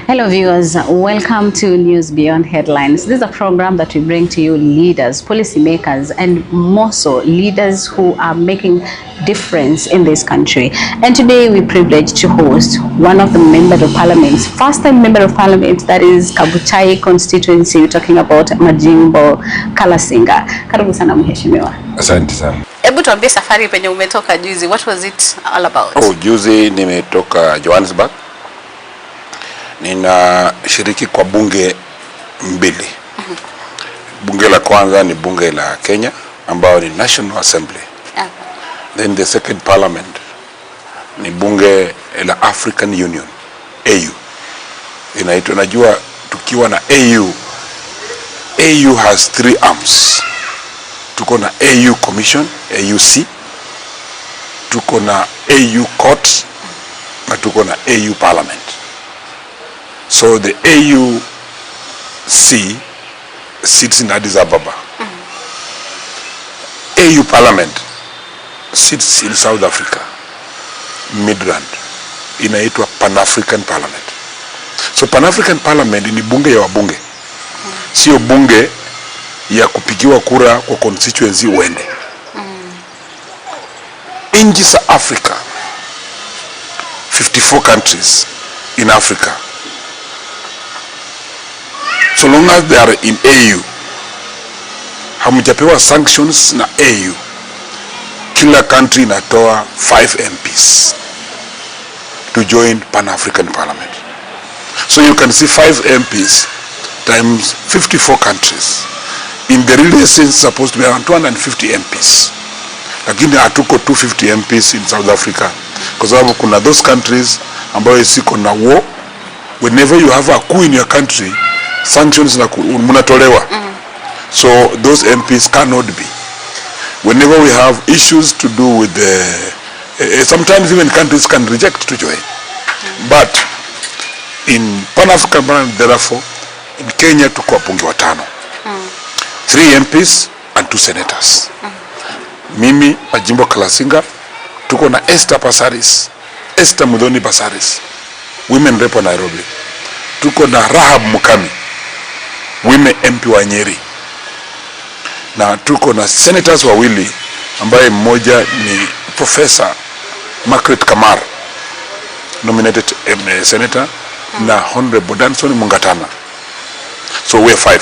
Hello viewers, welcome to News Beyond Headlines. This is a program that we bring to you leaders, policymakers, and more so leaders who are making difference in this country. And today we're privileged to host one of the members of parliament, first time member of parliament, that is Kabuchai constituency. We're talking about Majimbo, Kalasinga. Karibu sana mheshimiwa. Asante sana. Hebu tuambie safari penye umetoka juzi, what was it all about? Juzi nimetoka Johannesburg. Nina shiriki kwa bunge mbili. Bunge la kwanza ni bunge la Kenya ambao ni National Assembly. Then the second parliament ni bunge la African Union, AU. Inaitwa, najua tukiwa na AU has 3 arms. Tuko na AU Commission, AUC. Tuko na AU Court na tuko na AU Parliament. So the AUC sits in Addis Ababa. AU Parliament sits in South Africa, Midrand. Inaitwa Pan-African Parliament. So Pan-African Parliament ni bunge ya wabunge. Sio bunge ya kupigiwa kura kwa constituency uende. Nchi za Africa, 54 countries in Africa, so long as they are in AU, hamujapewa sanctions na AU, kila country inatoa 5 MPs to join Pan-African Parliament. So you can see 5 MPs times 54 countries. In the real sense, supposed to be around 250 MPs. Lakini hatuko 250 MPs in South Africa. Kwa sababu kuna those countries ambayo isiko na war. Whenever you have a coup in your country, sanctions na munatolewa. So those MPs cannot be. Whenever we have issues to do with the sometimes even countries can reject to join. But in Pan-African Parliament, therefore, in Kenya tuko wabunge watano. 3 MPs and 2 senators. Mimi Majimbo Kalasinga, tuko na Esther Mudhoni Basaris, women rep wa Nairobi. Tuko na Rahab Mukami, women MP wa Nyeri. Na tuko na senators wawili ambaye mmoja ni Professor Margaret Kamar, nominated senator, na Honorable Danson Mungatana. So we are 5.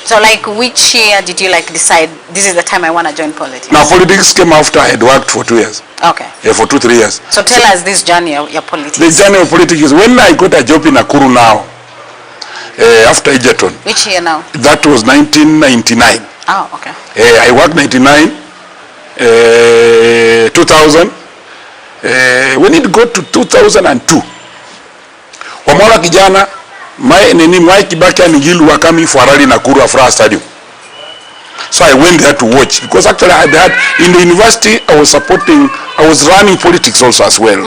So like which year did you decide this is the time I want to join politics? Now politics came after I had worked for 2 years. Okay. Yeah, for 2-3 years. So tell us this journey of your politics. The journey of politics is when I got a job in Nakuru now, after Egerton. Which year now? That was 1999. Oh, okay. I worked 99, 2000. When it got to 2002, Wamala kijana, my Kibaki and Gilu were coming for a rally in Nakuru Afra Stadium. So I went there to watch, because actually I had in the university I was running politics also as well.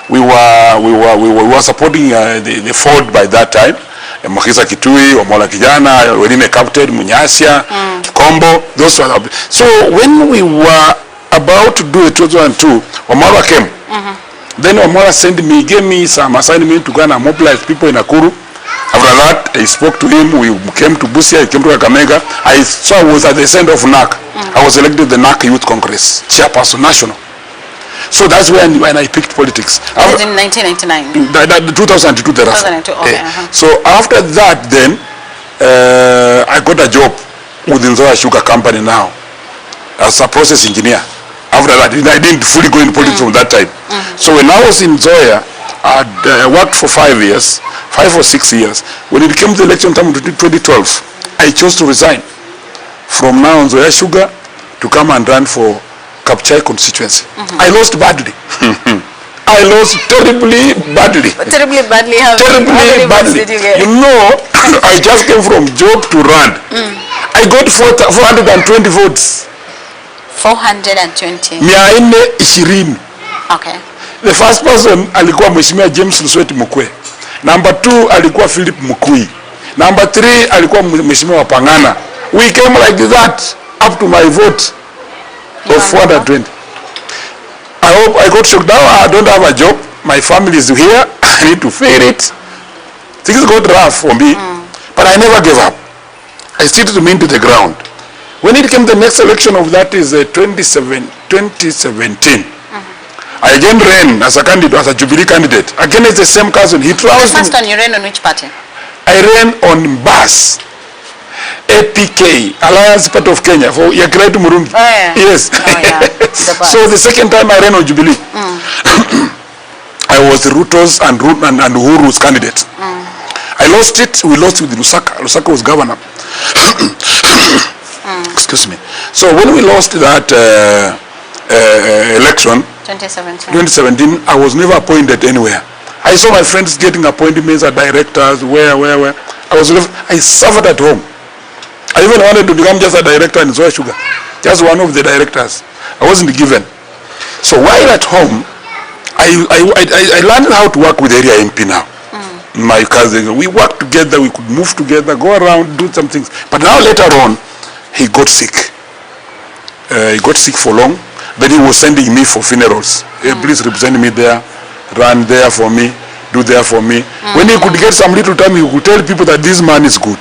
We were supporting the Feud by that time. Mokisa Kitui, Wamola Kijana, Wenime Captain, Munyasia, Kombo, those were. So when we were about to do it 2002, Wamola came. Then Wamola gave me some assignment to go and mobilize people in Nakuru. After that, I spoke to him. We came to Busia, he came to Kakamega. I was at the center of NAC. I was elected the NAC Youth Congress chairperson national. So that's when I picked politics. That was in 1999. 2002 thereafter. 2002, okay. So after that, then I got a job with the Zoya Sugar Company now as a process engineer. After that, I didn't fully go in politics from that time. So when I was in Zoya, I worked for 5 years, 5 or 6 years. When it came to the election time in 2012, I chose to resign from now on Zoya Sugar to come and run for Kabuchai constituency. I lost badly. I lost terribly badly. Terribly badly? How many votes did you get? You know, I just came from job to run. I got 420 votes. 420? 420. Okay. The first person alikuwa Mheshimiwa James Lusweti Mukwe. Number 2 alikuwa Philip Mukui. Number 3 alikuwa Mheshimiwa Pangana. We came like that up to my vote of 420. I hope I got shocked. Now I don't have a job. My family is here. I need to feed it. Things got rough for me, but I never gave up. I still remained to the ground. When it came the next election of that is 2017, I again ran as a candidate, as a Jubilee candidate, against the same cousin. He trounced me. First one, you ran on which party? I ran on BAS, APK, Alliance Part of Kenya, for Yakiraitu Murungi. Oh, yeah. Yes. Oh, yeah. So the second time I ran on Jubilee, I was Ruto's and Uhuru's candidate. I lost it. We lost with Lusaka. Lusaka was governor. Excuse me. So when we lost that election, 2017, I was never appointed anywhere. I saw my friends getting appointments as directors, where. I suffered at home. I even wanted to become just a director in Zoya Sugar, just one of the directors. I wasn't given. So while at home, I learned how to work with area MP now. My cousin, we worked together, we could move together, go around, do some things. But now later on, he got sick. He got sick for long. Then he was sending me for funerals. Hey, please represent me there, run there for me, do there for me. When he could get some little time, he could tell people that this man is good.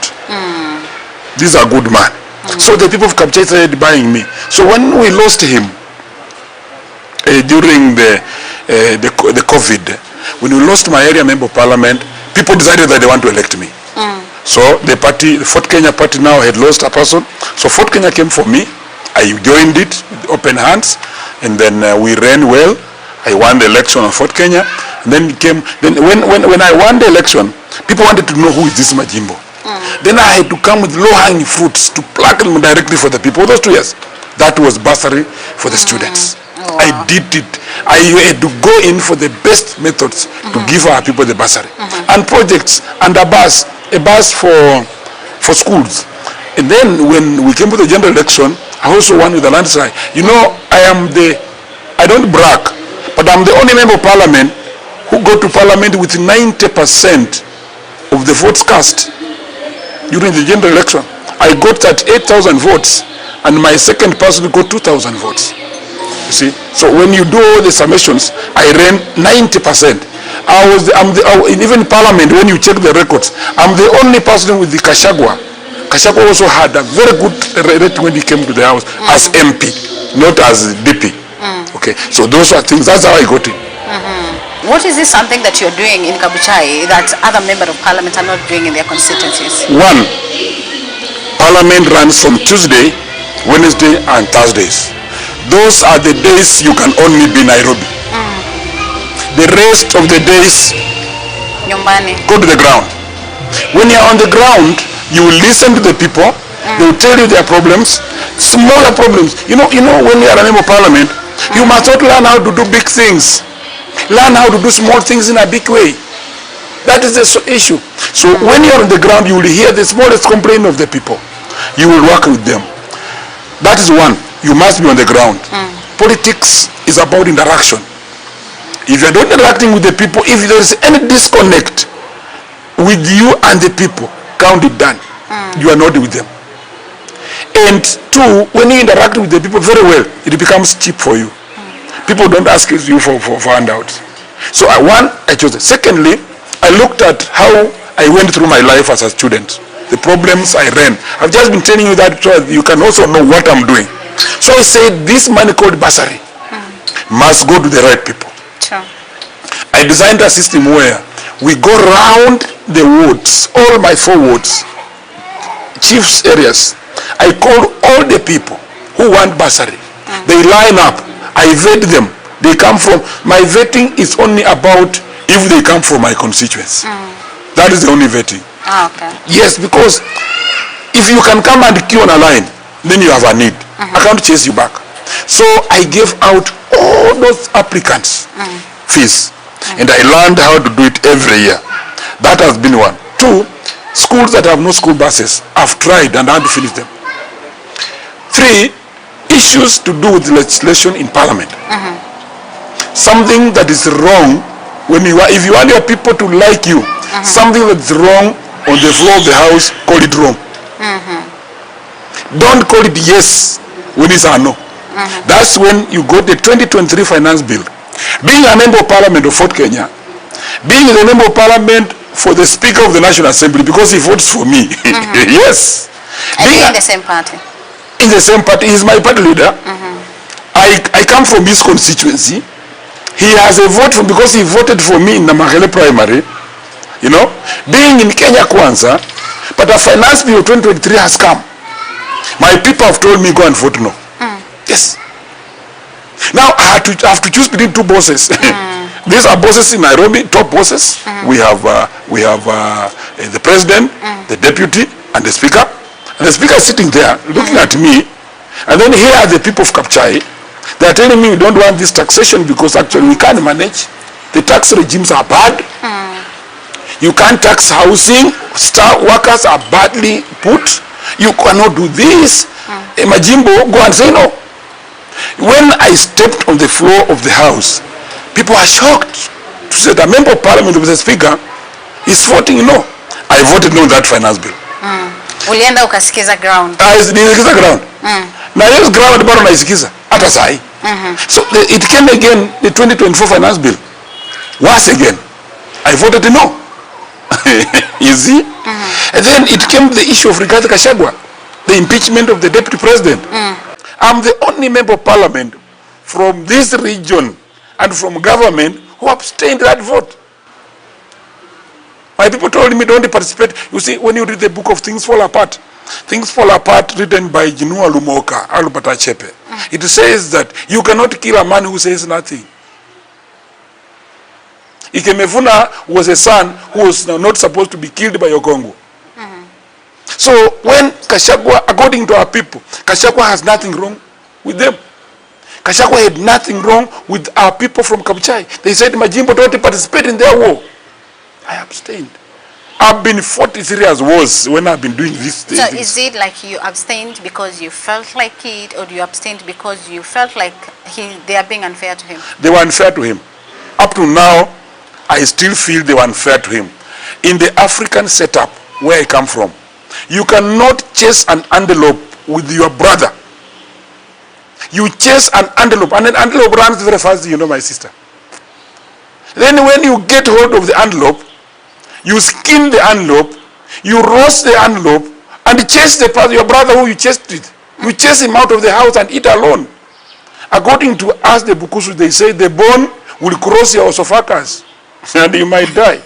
This is a good man. So the people of Kabuchai started buying me. So when we lost him during the COVID, when we lost my area member of parliament, people decided that they want to elect me. So the party, the Fort Kenya party now had lost a person. So Fort Kenya came for me. I joined it with open hands, and then we ran well. I won the election on Fort Kenya. And then when I won the election, people wanted to know who is this Majimbo. Then I had to come with low-hanging fruits to pluck them directly for the people. Those 2 years, that was bursary for the students. Wow. I did it. I had to go in for the best methods to give our people the bursary. And projects, and a bus for schools. And then when we came to the general election, I also won with the landslide. You know, I don't brag, but I'm the only member of parliament who got to parliament with 90% of the votes cast during the general election. I got 38,000 votes, and my second person got 2,000 votes. You see, so when you do all the summations, I ran 90%. Even parliament, when you check the records, I'm the only person with the Kashagwa. Kashagwa also had a very good rating when he came to the house as MP, not as DP. Okay, so those are things, that's how I got it. What is this something that you're doing in Kabuchai that other members of parliament are not doing in their constituencies? One, parliament runs from Tuesday, Wednesday, and Thursdays. Those are the days you can only be Nairobi. The rest of the days, go to the ground. When you're on the ground, you will listen to the people. They will tell you their problems, smaller problems. You know, when you are a member of parliament, you must not learn how to do big things. Learn how to do small things in a big way. That is the issue. So when you're on the ground, you will hear the smallest complaint of the people. You will work with them. That is one. You must be on the ground. Politics is about interaction. If you're not interacting with the people, if there is any disconnect with you and the people, count it done. You are not with them. And two, when you interact with the people very well, it becomes cheap for you. People don't ask you for handouts. So I chose it. Secondly, I looked at how I went through my life as a student. The problems I ran. I've just been telling you that so you can also know what I'm doing. So I said this money called bursary must go to the right people. Sure. I designed a system where we go round the wards, all my 4 wards, chiefs areas. I call all the people who want bursary. They line up. I vet them. They come from, my vetting is only about if they come from my constituents. That is the only vetting. Okay. Yes, because if you can come and queue on a line, then you have a need. I can't chase you back. So I gave out all those applicants fees. And I learned how to do it every year. That has been one. 2, schools that have no school buses, I've tried and I had to finish them. 3, issues to do with legislation in parliament. Something that is wrong, if you want your people to like you, something that's wrong on the floor of the house, call it wrong. Don't call it yes when it's a no. That's when you got the 2023 finance bill. Being a member of parliament of Fort Kenya, being the member of parliament for the Speaker of the National Assembly because he votes for me. Yes. And in the same party? In the same party. He's my party leader. I come from his constituency. He has a vote for, because he voted for me in the Mahele primary, you know, being in Kenya Kwanza, but the finance bill 2023 has come. My people have told me go and vote no. Yes. Now I have to choose between two bosses. These are bosses in Nairobi, top bosses. We have the president, the deputy, and the speaker. And the speaker is sitting there looking at me. And then here are the people of Kabuchai. They are telling me we don't want this taxation because actually we can't manage. The tax regimes are bad. You can't tax housing. Star workers are badly put. You cannot do this. Majimbo, go and say no. When I stepped on the floor of the house, people are shocked to say the member of parliament with the speaker is voting no. I voted no on that finance bill. Ulienda ukasikiza ground. Nisikiza ground. Na hiyo ground bado naisikiza hata sahi. So it came again, the 2024 finance bill. Once again, I voted no. You see? And then it came the issue of Rigathi Gachagua, the impeachment of the deputy president. I'm the only member of parliament from this region and from government who abstained that vote. My people told me don't participate. You see, when you read the book of Things Fall Apart written by Jinua Lumoka, Albert Achepe, it says that you cannot kill a man who says nothing. Ikemefuna was a son who was not supposed to be killed by Ogongo. So when Gachagua, according to our people, Gachagua has nothing wrong with them. Gachagua had nothing wrong with our people from Kabuchai. They said, Majimbo, don't participate in their war. I abstained. I've been 43 years wars when I've been doing this thing. So is it like you abstained because you felt like it, or do you abstained because you felt like they are being unfair to him? They were unfair to him. Up to now, I still feel they were unfair to him. In the African setup where I come from, you cannot chase an antelope with your brother. You chase an antelope, and an antelope runs very fast, you know, my sister. Then when you get hold of the antelope, you skin the antelope, you roast the antelope, and chase your brother who you chased with. You chase him out of the house and eat alone. According to us, the Bukusu, they say the bone will cross your esophagus, and you might die.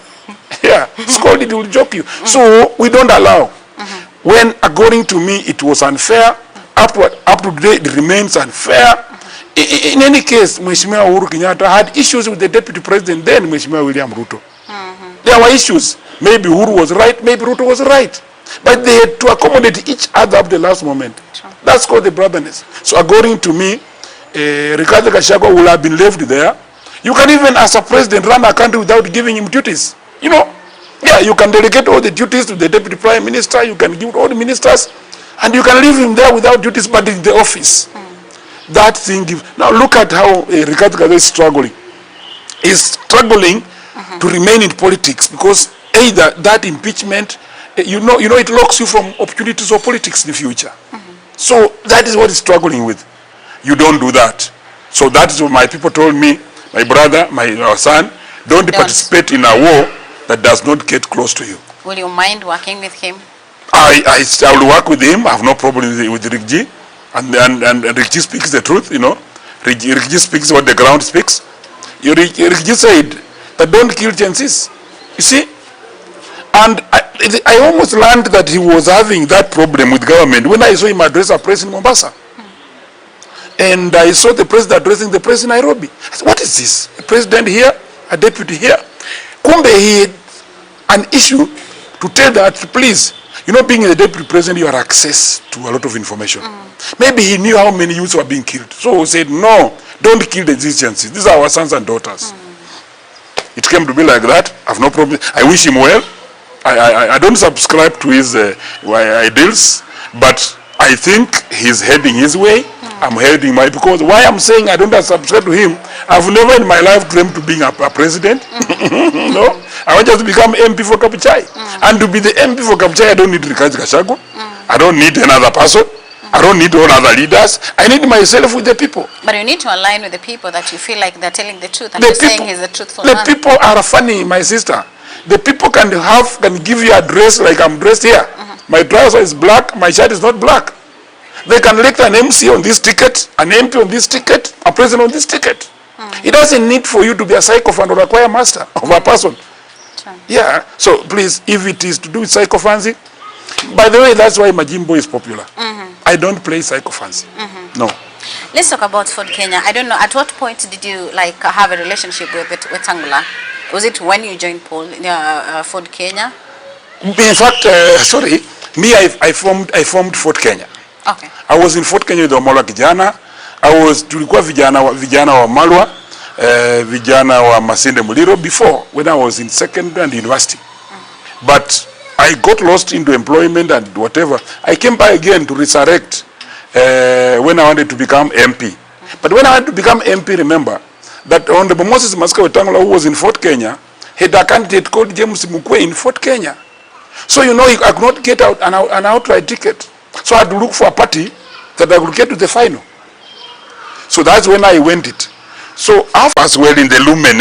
Yeah, scolded will choke you. So we don't allow. When, according to me, it was unfair, up to today it remains unfair. In any case, Mheshimiwa Uhuru Kenyatta had issues with the deputy president then, Mheshimiwa William Ruto. There were issues. Maybe Uhuru was right, maybe Ruto was right. But they had to accommodate each other up to the last moment. That's called the brotherness. So according to me, Rigathi Gachagua will have been left there. You can even, as a president, run a country without giving him duties. You know? Yeah, you can delegate all the duties to the deputy prime minister, you can give all the ministers, and you can leave him there without duties, but in the office. That thing. Now look at how Rigathi Gachagua is struggling. He's struggling to remain in politics because either that impeachment, you know, it locks you from opportunities of politics in the future. So that is what he's struggling with. You don't do that. So that is what my people told me, my brother, my son, don't participate in a war that does not get close to you. Will you mind working with him? I will work with him. I have no problem with Rick G. And Rick G speaks the truth, you know. Rick G speaks what the ground speaks. Rick G said that don't kill chances. You see? And I almost learned that he was having that problem with government when I saw him address a press in Mombasa. And I saw the president addressing the press in Nairobi. I said, what is this? A president here, a deputy here. Kumbe he had an issue to tell that, please, you know, being a deputy president, you have access to a lot of information. Maybe he knew how many youths were being killed. So he said, no, don't kill the Egyptians. These are our sons and daughters. It came to be like that. I have no problem. I wish him well. I don't subscribe to his ideals, but I think he's heading his way. I'm heading my, because why I'm saying I don't subscribe to him, I've never in my life dreamed of being a president. No, I want just to become MP for Kabuchai. And to be the MP for Kabuchai, I don't need Rigathi Gachagua. I don't need another person. I don't need all other leaders. I need myself with the people. But you need to align with the people that you feel like they're telling the truth and you're saying he's a truthful man. The people are funny, my sister. The people can give you a dress like I'm dressed here. My trouser is black, my shirt is not black. They can elect an MC on this ticket, an MP on this ticket, a president on this ticket. It doesn't need for you to be a sycophant or a choir master of a person. Sure. Yeah, so please, if it is to do with sycophancy, by the way, that's why Majimbo is popular. I don't play sycophancy. No. Let's talk about Ford Kenya. I don't know, at what point did you have a relationship with Wetangula? Was it when you joined Ford Kenya? In fact, sorry, me, I formed Ford Kenya. Okay. I was in Fort Kenya with Omola Kijana. Tulikuwa vijana wa Malwa, vijana wa Masinde Muliro before, when I was in secondary and university. But I got lost into employment and whatever. I came back again to resurrect when I wanted to become MP. But when I wanted to become MP, remember that Honorable Moses Masika Wetangula, who was in Fort Kenya, had a candidate called James Mukwe in Fort Kenya. So I could not get out an outright ticket. So I had to look for a party that I would get to the final. So that's when I went it. So after as well in the lumen,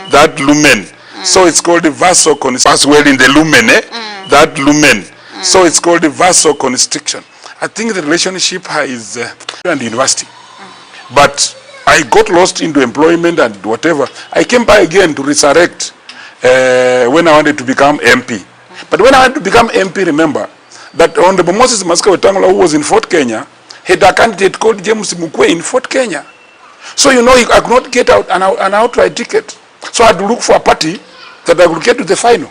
that lumen. So it's called the vasoconstriction. As well in the lumen, that lumen. So it's called the vasoconstriction. I think the relationship is in the university. But I got lost into employment and whatever. I came back again to resurrect when I wanted to become MP. But when I wanted to become MP, remember that Honorable Moses Masika Wetangula, who was in Fort Kenya, had a candidate called James Mukwe in Fort Kenya. So I could not get out an outright ticket. So I had to look for a party that I would get to the final.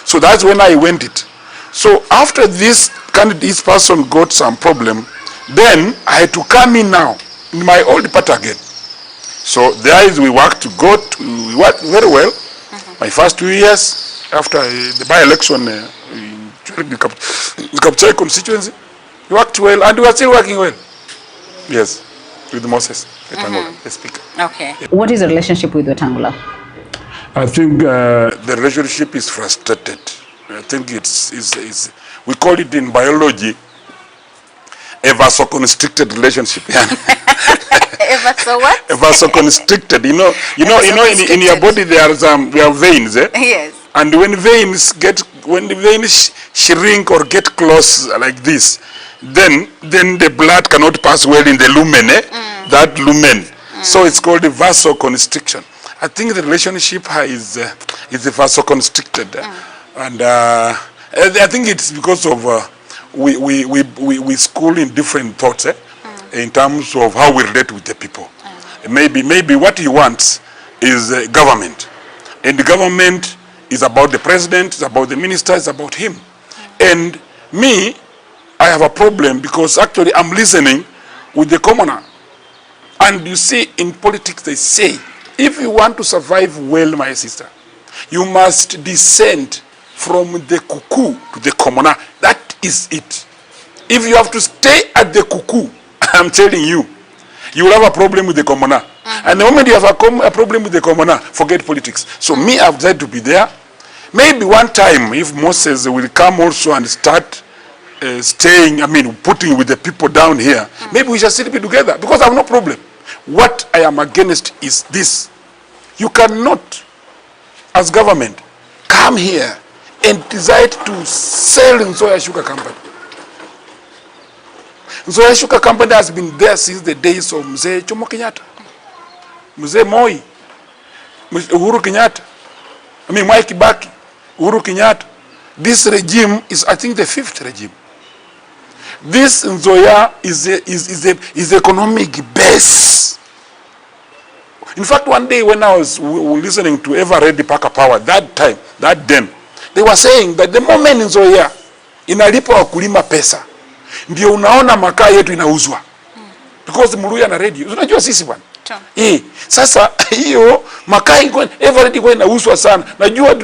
So that's when I went it. So after this candidate person got some problem, then I had to come in now in my old party again. So there is we worked very well. My first 2 years after the by-election in the Kabuchai constituency, we worked well and we are still working well. Yes, with Moses Wetangula, the speaker. Okay. What is the relationship with Wetangula? I think the relationship is frustrated. I think it's we call it in biology a vasoconstricted relationship. So what? A vasoconstricted. In your body there are veins. Yes. And when the veins shrink or get close like this, then the blood cannot pass well in the lumen, that lumen. So it's called a vasoconstriction. I think the relationship is vasoconstricted, and I think it's because of we school in different thoughts in terms of how we relate with the people. Maybe what he wants is government, and the government is about the president, it's about the minister, it's about him. And me, I have a problem because actually I'm listening with the commoner. And you see, in politics they say, if you want to survive well, my sister, you must descend from the cuckoo to the commoner. That is it. If you have to stay at the cuckoo, I'm telling you, you will have a problem with the commoner. And the moment you have a problem with the commoner, forget politics. So me, I've tried to be there. Maybe one time, if Moses will come also and start putting with the people down here, maybe we shall still be together because I have no problem. What I am against is this. You cannot, as government, come here and decide to sell Nzoia Sugar Company. Nzoia Sugar Company has been there since the days of Mzee Jomo Kenyatta, Mzee Moi, Uhuru Kenyatta, Mwai Kibaki, Uhuru Kenyatta. This regime is, I think, the 5th regime. This Nzoia is economic base. In fact, one day when I was listening to Ever Ready Paka Power, then, they were saying that the moment Nzoia inalipa wakulima pesa, ndio unaona makaa yetu inauzwa. Because Muluya na radio, unajua sisi bwana. Sasa hiyo makaa Ever Ready kwa inauzwa sana. Najua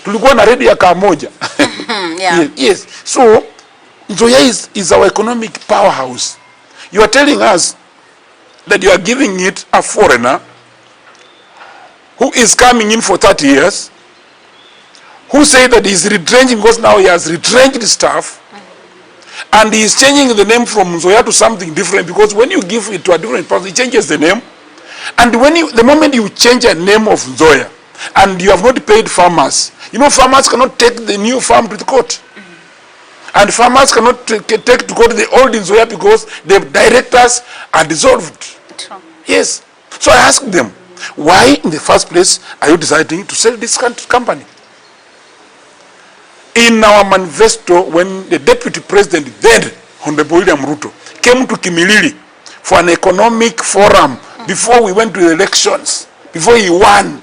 tulikuwa na radio ya kaa moja. Yeah. Yes. So Nzoia is our economic powerhouse. You are telling us that you are giving it a foreigner who is coming in for 30 years, who say that he is retrenching because now he has retrenched staff, and he is changing the name from Nzoia to something different, because when you give it to a different person, it changes the name. And the moment you change a name of Nzoia, and you have not paid farmers. You know, farmers cannot take the new farm to the court. And farmers cannot take to court the old in Zoya because the directors are dissolved. True. Yes. So I asked them, why in the first place are you deciding to sell this company? In our manifesto, when the deputy president then, Honorable William Ruto, came to Kimilili for an economic forum before we went to the elections, before he won,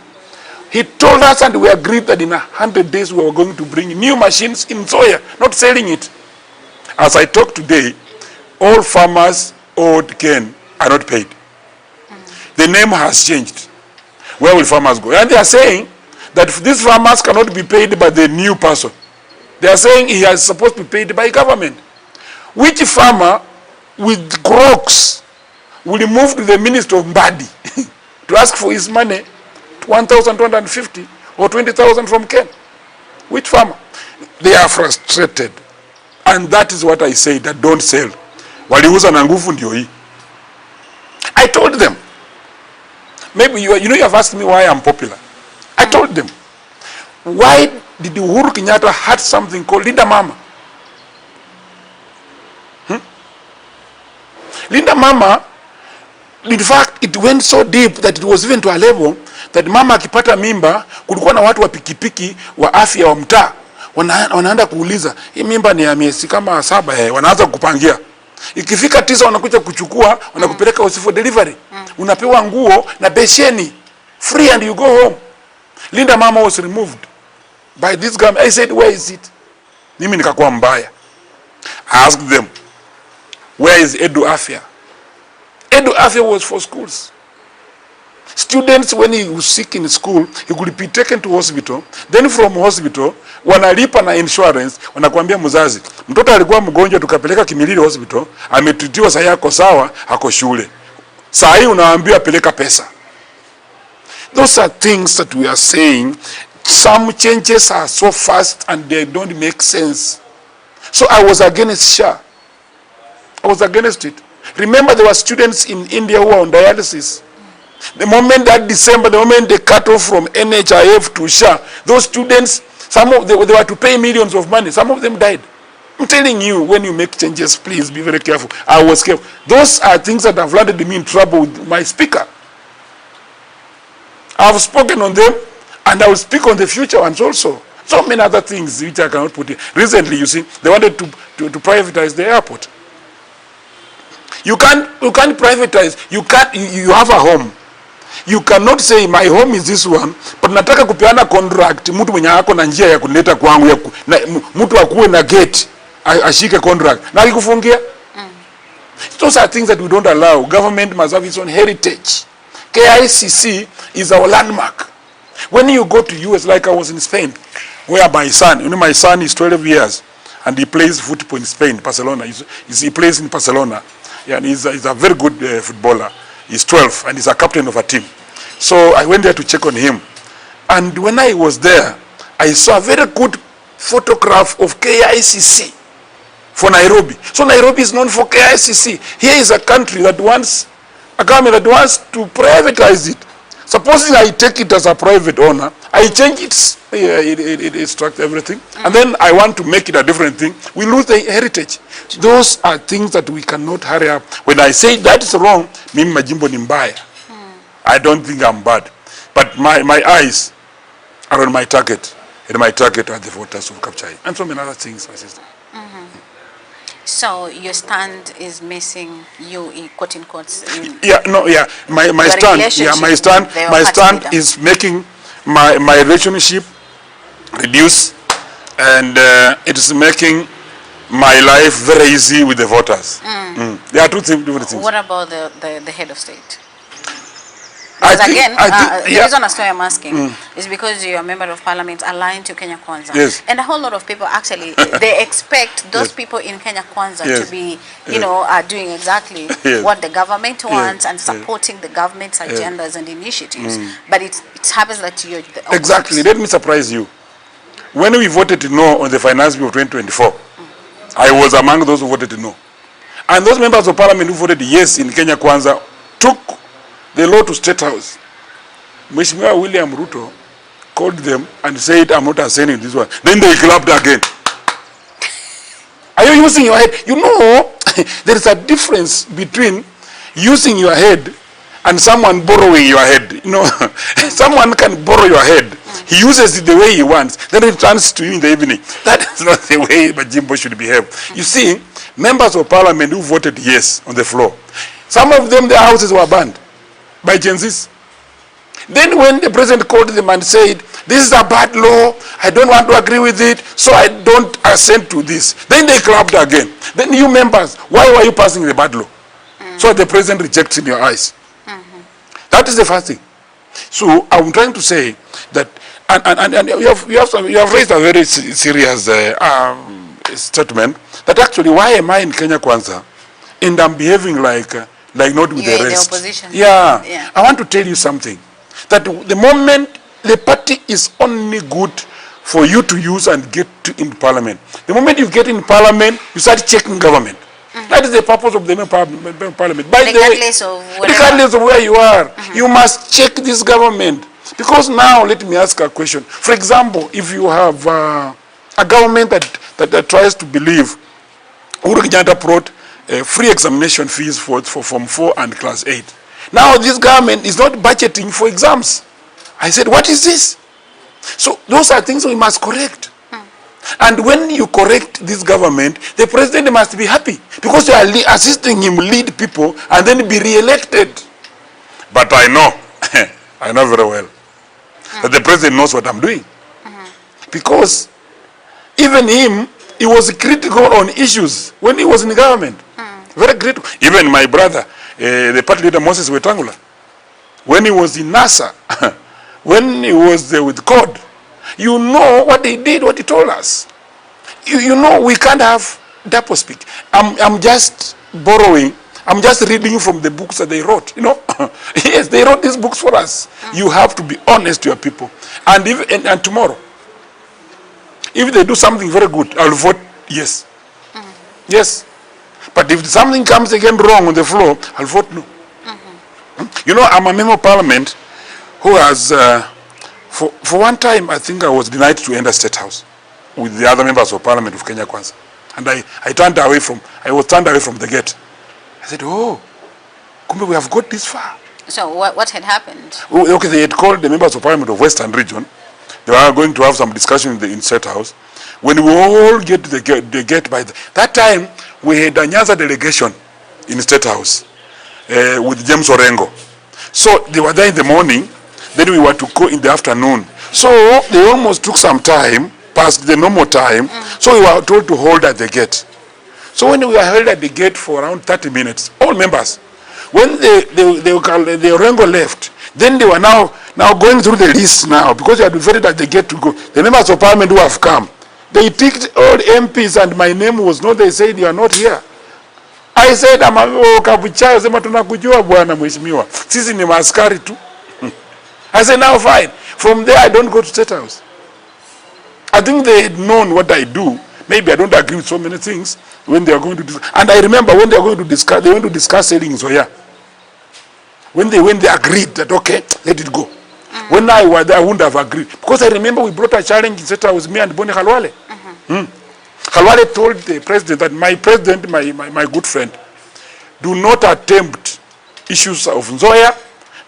he told us, and we agreed that in 100 days we were going to bring new machines in soya, not selling it. As I talk today, all farmers owed Ken are not paid. The name has changed. Where will farmers go? And they are saying that these farmers cannot be paid by the new person. They are saying he is supposed to be paid by government. Which farmer with crocs will move to the Minister of Mbadi to ask for his money, 1,250 or 20,000 from Ken? Which farmer? They are frustrated. And that is what I say, that don't sell. Waliuza na nguvu ndio hii. I told them. Maybe you know you have asked me why I'm popular. I told them. Why did Uhuru Kenyatta had something called Linda Mama? Linda Mama, in fact, it went so deep that it was even to a level that mama akipata mimba, kulikuwa na watu wa pikipiki wa afya wa mtaa wanaenda kuuliza, hii mimba ni ya miezi kama 7, wanaanza kupangia. Ikifika 9 wanakuja kuchukua, wanakupeleka hospitali for delivery. Unapewa nguo na besheni free and you go home. Linda Mama was removed by this government. I said, where is it? Mimi nikakuwa mbaya. I asked them, where is Edu Afya? Edu Afya was for schools. Students, when he was sick in school, he could be taken to hospital. Then from hospital, wanalipa na insurance, wanakuambia mzazi, mtoto alikuwa mgonjwa tukapeleka Kimilili hospital, ametutiwa saa yako sawa, hako shule. Saa hii unaambiwa peleka pesa. Those are things that we are saying. Some changes are so fast and they don't make sense. So I was against Shah. I was against it. Remember, there were students in India who were on dialysis. The moment that December, the moment they cut off from NHIF to Shah, those students, some of them, they were to pay millions of money. Some of them died. I'm telling you, when you make changes, please be very careful. I was careful. Those are things that have landed me in trouble with my speaker. I have spoken on them, and I will speak on the future ones also. So many other things which I cannot put in. Recently, you see, they wanted to privatize the airport. You can't privatize. You have a home. You cannot say my home is this one, but nataka kupeana contract mtu mwenye ako na njia ya kuleta kwangu mtu akuwe na gate ashike contract na akikufungia. Those are things that we don't allow. Government must have its own heritage. KICC is our landmark. When you go to US, like I was in Spain, where my son, you know, my son is 12 years and he plays football in Spain, Barcelona. He plays in Barcelona. Yeah, and he's a very good footballer. He's 12 and he's a captain of a team. So I went there to check on him. And when I was there, I saw a very good photograph of KICC for Nairobi. So Nairobi is known for KICC. Here is a country that wants, a government that wants to privatize it. Supposing I take it as a private owner, I change it structure everything, and then I want to make it a different thing, we lose the heritage. Those are things that we cannot hurry up. When I say that is wrong, mimi Majimbo ni mbaya. I don't think I'm bad. But my eyes are on my target, and my target are the voters of Kabuchai, and so many other things, my sister. So your stand is missing you in quote unquote. My stand is making my relationship reduce, and it is making my life very easy with the voters. There are two different things. What about the head of state? Because the reason I'm asking is because you're a member of parliament aligned to Kenya Kwanza. Yes. And a whole lot of people actually, they expect those people in Kenya Kwanza to be, you know, doing exactly what the government wants and supporting the government's agendas and initiatives. But it happens that you're the opposite. Exactly. Let me surprise you. When we voted no on the finance bill of 2024, I was among those who voted no. And those members of parliament who voted yes in Kenya Kwanza took the law to State House. Mheshimiwa William Ruto called them and said, I'm not assigning this one. Then they clapped again. Are you using your head? You know, there is a difference between using your head and someone borrowing your head. You know, someone can borrow your head. He uses it the way he wants. Then he returns to you in the evening. That is not the way Majimbo should behave. You see, members of parliament who voted yes on the floor, some of them, their houses were burned by Gen Zs. Then when the president called them and said, this is a bad law, I don't want to agree with it, so I don't assent to this. Then they clapped again. Then you members, why were you passing the bad law? So the president rejects in your eyes. That is the first thing. So I'm trying to say that, and you have raised a very serious statement, that actually why am I in Kenya Kwanza and I'm behaving like not with the rest. The opposition. Yeah. I want to tell you something. That the moment the party is only good for you to use and get in parliament, the moment you get in parliament, you start checking government. That is the purpose of the parliament. By the way, regardless of where you are, you must check this government. Because now, let me ask a question. For example, if you have a government that tries to believe, Uhuru.Raila brought free examination fees for Form 4 and Class 8. Now this government is not budgeting for exams. I said, what is this? So those are things we must correct. And when you correct this government, the president must be happy because you are assisting him lead people and then be re-elected. But I know, I know very well that the president knows what I'm doing. Because even him, he was critical on issues when he was in government. Very critical. Even my brother, the party leader Moses Wetangula, when he was in NASA, when he was there with COD, you know what they did, what he told us. You know we can't have double speak. I'm just borrowing, I'm just reading from the books that they wrote, you know. Yes, they wrote these books for us. You have to be honest to your people. And and tomorrow, if they do something very good, I'll vote yes. Yes. But if something comes again wrong on the floor, I'll vote no. You know, I'm a member of parliament who has, for one time, I think I was denied to enter State House with the other members of parliament of Kenya Kwanza. And I was turned away from the gate. I said, oh, kumbe we have got this far. So what had happened? Okay, they had called the members of parliament of Western region. They were going to have some discussion in State House. When we all get to the gate by that time, we had a Nyanza delegation in State House with James Orengo. So they were there in the morning, then we were to go in the afternoon. So they almost took some time, past the normal time, so we were told to hold at the gate. So when we were held at the gate for around 30 minutes, all members, when the Orengo left, then they were now going through the list now, because they had waited at the gate to go. The members of parliament who have come, they picked all MPs and my name was not, they said, you are not here. I said, I'm a Kabuchai, sema tunakujua bwana mheshimiwa. Sisi ni maaskari tu. I said, now fine. From there, I don't go to State House. I think they had known what I do. Maybe I don't agree with so many things when they are going to discuss. And I remember when they are going to discuss, they went to discuss selling Zoya. When they agreed that, okay, let it go. When I was there, I wouldn't have agreed. Because I remember we brought a challenge in State House, me and Boni Khalwale. Khalwale told the president that my president, my good friend, do not attempt issues of Nzoya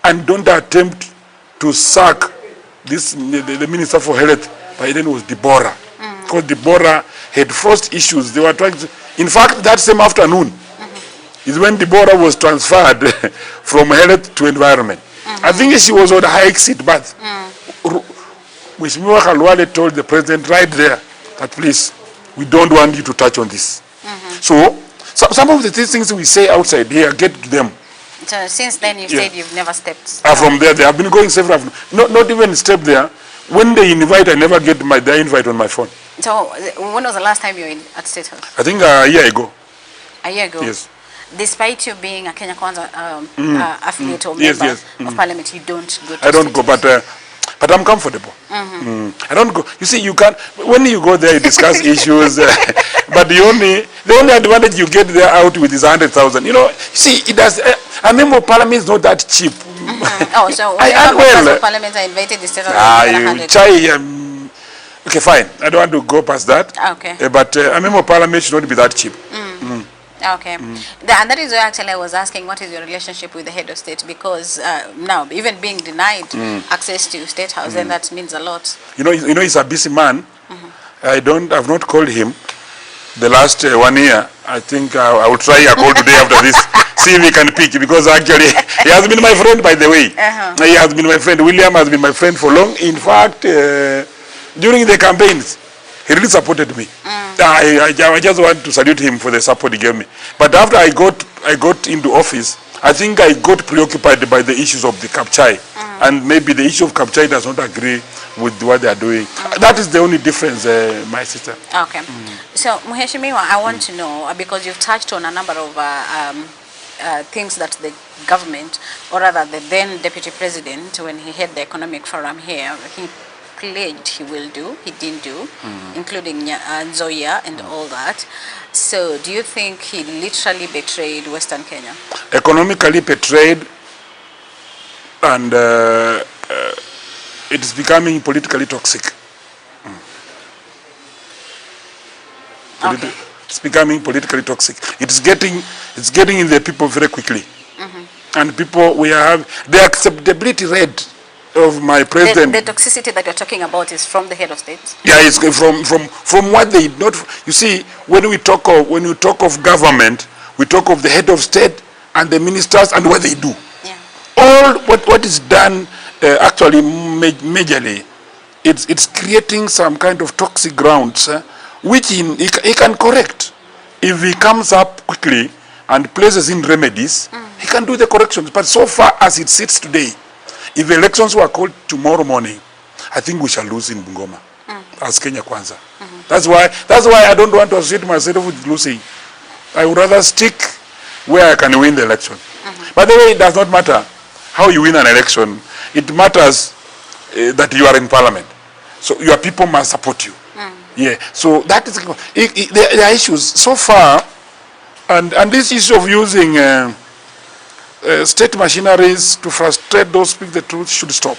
and don't attempt to sack this the Minister for Health. By then it was Deborah. Because Deborah had forced issues. They were trying to, in fact, that same afternoon is when Deborah was transferred from health to environment. I think she was on a high seat, but Mheshimiwa Khalwale told the president right there that please, we don't want you to touch on this. So some of the things we say outside here, get to them. So since then you've said you've never stepped. From there, they have been going several, not even step there. When they invite, I never get their invite on my phone. So when was the last time you were at State House? I think a year ago. A year ago? Yes. Despite you being a Kenya Kwanza affiliate or member of parliament, you don't go to I don't go, but I'm comfortable. I don't go. You see, you can't, when you go there, you discuss issues, but the only advantage you get there out with is 100,000. You know, see, it does, a member of parliament is not that cheap. Oh, so I whenever earn members well. of parliament are invited, the state house is given 100. Chai, okay, fine. I don't want to go past that. Okay. But a member of parliament should not be that cheap. Okay. And that is why actually I was asking what is your relationship with the head of state, because now even being denied access to state house, then that means a lot. You know, he's a busy man. I've not called him the last 1 year. I think I will try a call today after this, see if he can pick, because actually he has been my friend, by the way. He has been my friend. William has been my friend for long. In fact, during the campaigns, he really supported me. I just want to salute him for the support he gave me. But after I got into office, I think I got preoccupied by the issues of the Kabuchai. And maybe the issue of Kabuchai does not agree with what they are doing. That is the only difference, my sister. Okay. So, Mheshimiwa, I want to know, because you've touched on a number of things that the government, or rather the then Deputy President, when he had the economic forum here, he pledged he will do, he didn't do, including Nzoia and all that. So do you think he literally betrayed Western Kenya? Economically betrayed, and it is becoming politically toxic. Okay. It's becoming politically toxic. It's getting in the people very quickly. And people, the acceptability rate of my president. The toxicity that you're talking about is from the head of state? Yeah, it's from what they not. You see, when we talk of government, we talk of the head of state and the ministers and what they do. Yeah. All what is done actually majorly, it's creating some kind of toxic grounds, which he can correct if he comes up quickly and places in remedies. He can do the corrections. But so far as it sits today, if elections were called tomorrow morning, I think we shall lose in Bungoma as Kenya Kwanza. That's why I don't want to associate myself with losing. I would rather stick where I can win the election. By the way, it does not matter how you win an election. It matters that you are in parliament. So your people must support you. Yeah. So that is there are issues so far, and this issue of using state machineries to frustrate those who speak the truth should stop.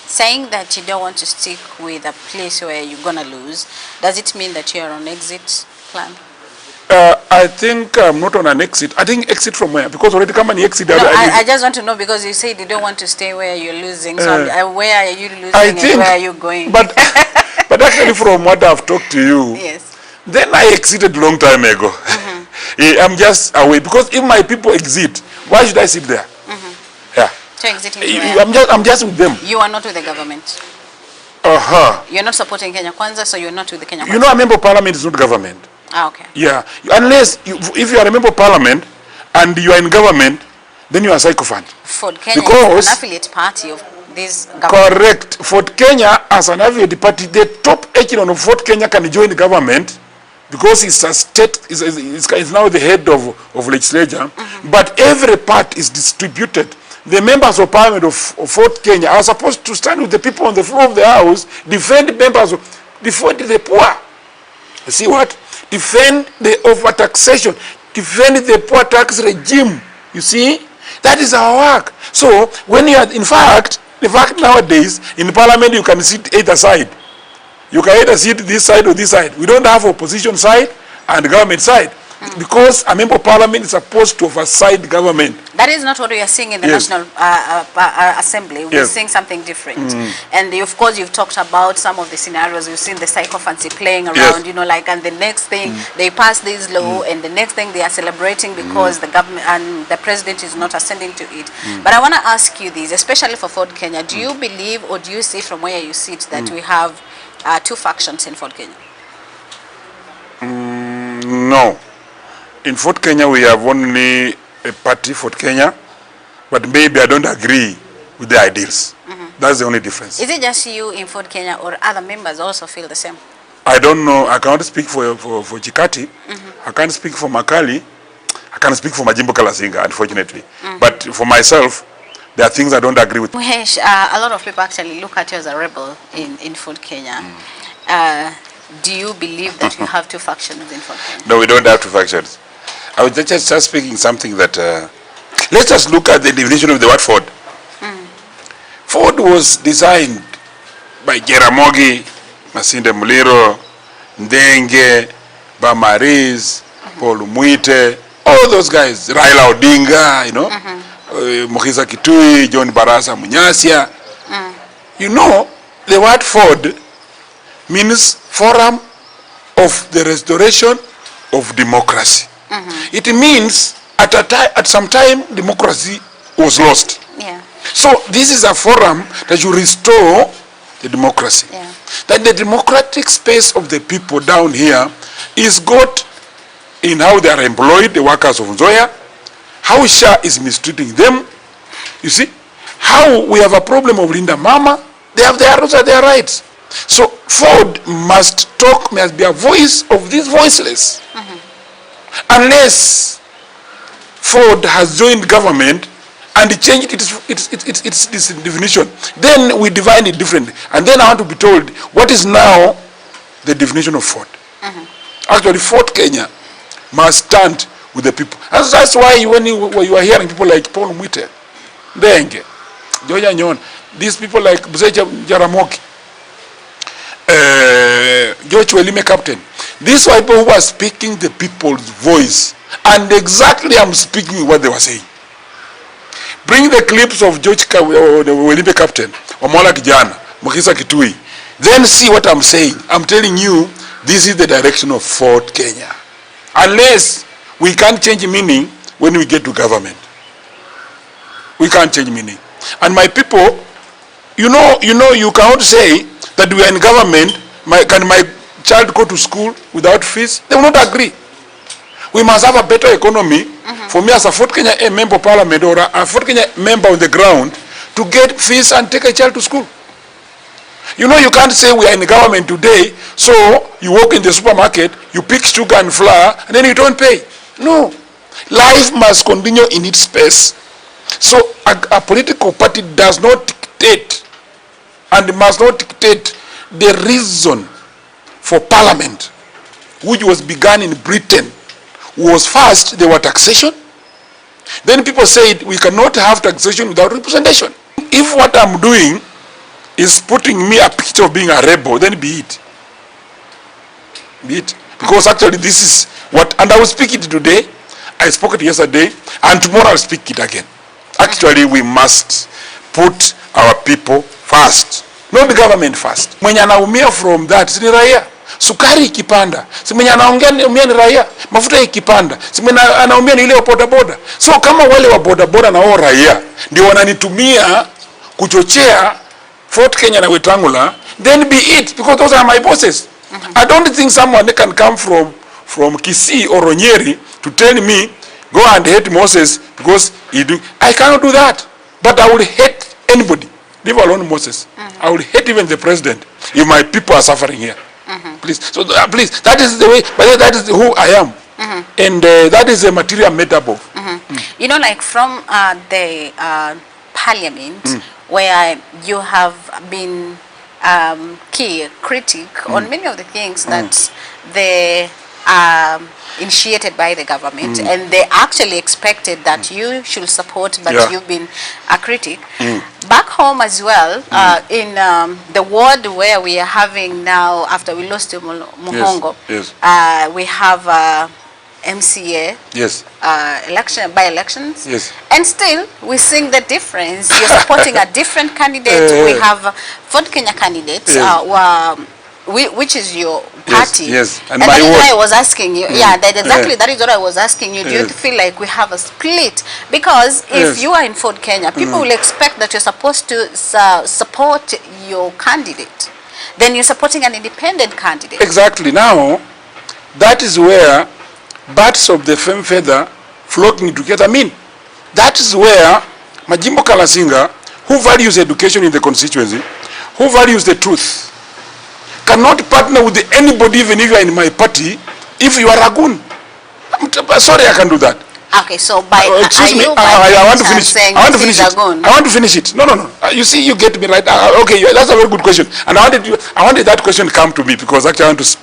Saying that you don't want to stick with a place where you're going to lose, does it mean that you're on exit plan? I think I'm not on an exit. I think exit from where? Because already come and exit. No, I just want to know, because you said you don't want to stay where you're losing. So where are you losing and where are you going? But actually from what I've talked to you, yes. Then I exited long time ago. I'm just away. Because if my people exit, why should I sit there? Yeah. So exiting where? I'm just with them. You are not with the government. You're not supporting Kenya Kwanza, so you're not with the Kenya Kwanza. You know, a member of parliament is not government. Okay. Yeah. Unless, if you are a member of parliament and you are in government, then you are a sycophant. Ford Kenya is an affiliate party of this government. Correct. Ford Kenya as an affiliate party, the top echelon of Ford Kenya can join the government because he's a state, is now the head of legislature. But every part is distributed. The members of parliament of Fort Kenya are supposed to stand with the people on the floor of the house, defend the poor. You see what? Defend the overtaxation, defend the poor tax regime. You see? That is our work. So when you are, in fact nowadays, in parliament you can sit either side. You can either sit this side or this side. We don't have opposition side and government side. Because a member of parliament is supposed to oversight government. That is not what we are seeing in the National Assembly. We're seeing something different. And of course, you've talked about some of the scenarios. You've seen the sycophancy playing around, you know, like, and the next thing they pass this law, and the next thing they are celebrating because the government and the president is not ascending to it. But I want to ask you this, especially for Fort Kenya. Do you believe, or do you see from where you sit, that we have two factions in Fort Kenya? No. In Fort Kenya, we have only a party, Fort Kenya, but maybe I don't agree with the ideals. That's the only difference. Is it just you in Fort Kenya, or other members also feel the same? I don't know. I cannot speak for Chikati. I can't speak for Makali. I can't speak for Majimbo Kalasinga, unfortunately. But for myself, there are things I don't agree with. Muhesh, a lot of people actually look at you as a rebel in Fort Kenya. Do you believe that you have two factions in Fort Kenya? No, we don't have two factions. I was just speaking something that, let's just look at the definition of the word Ford. was designed by Jaramogi, Masinde Muliro, Ndenge, Bamariz, Paul Muite, all those guys, Raila Odinga, you know, Mokiza Kitui, John Barasa Munyasia. You know, the word Ford means Forum of the Restoration of Democracy. It means at some time democracy was lost. Yeah. So this is a forum that you restore the democracy. Yeah. That the democratic space of the people down here is got in how they are employed, the workers of Nzoia, how Shah is mistreating them. You see, how we have a problem of Linda Mama, they have their rights. So Ford must talk, must be a voice of these voiceless. Unless Ford has joined government and changed its definition, then we define it differently. And then I want to be told what is now the definition of Ford. Actually, Ford Kenya must stand with the people. And that's why when you are hearing people like Paul Muite, Ndenge, Joya Nyon, these people like Buzeja Jaramogi, George Welime Captain, these are people who are speaking the people's voice. And exactly I'm speaking what they were saying. Bring the clips of George Welime Captain, Omola Kijana, Mokisa Kitui. Then see what I'm saying. I'm telling you, this is the direction of Ford Kenya. Unless we can't change meaning when we get to government. We can't change meaning. And my people, you cannot say that we are in government, can my child go to school without fees? They will not agree. We must have a better economy for me as a Fort Kenya member of parliament or a Fort Kenya member on the ground to get fees and take a child to school. You know, you can't say we are in the government today, so you walk in the supermarket, you pick sugar and flour, and then you don't pay. No. Life must continue in its space. So a political party does not dictate and must not dictate the reason for parliament, which was begun in Britain. Was first, there were taxation. Then people said we cannot have taxation without representation. If what I'm doing is putting me a picture of being a rebel, then be it. Be it. Because actually this is what, and I will speak it today, I spoke it yesterday, and tomorrow I'll speak it again. Actually we must put our people first, not the government first. Mwenye anaumia from that, ni raia. Sukari ikipanda, si mwenye anaongea ni raia. Mafuta ikipanda, si mwenye anaumia ni ile wa bodaboda. So kama wale wa bodaboda na wao raia ndio wananitumia kuchochea Fort Kenya na Wetangula, then be it, because those are my bosses. I don't think someone can come from Kisii or Onyeri to tell me go and hate Moses because he do. I cannot do that. But I will hate anybody, leave alone Moses. I will hate even the president if my people are suffering here. Please, so please, that is the way, but that is who I am. And that is a material metaphor. You know, like from the parliament, where you have been key critic on many of the things that they initiated by the government, and they actually expected that you should support, but you've been a critic. Back home as well, in the ward where we are having now, after we lost to Muhongo, we have MCA by-elections, and still we seeing the difference. You're supporting a different candidate. We have Fort Kenya candidates, which is your party. And that is word. why I was asking you. That is what I was asking you. Do you feel like we have a split? Because if you are in Fort Kenya, people will expect that you're supposed to support your candidate. Then you're supporting an independent candidate. Exactly. Now, that is where birds of the same feather flocking together mean. That is where Majimbo Kalasinga, who values education in the constituency, who values the truth, cannot partner with anybody, even if you are in my party, if you are a goon. Sorry, I can do that. Okay, so by excuse me, I want to finish. I want to finish it. No. You see, you get me right. Okay, that's a very good question, and I wanted that question to come to me because actually I want to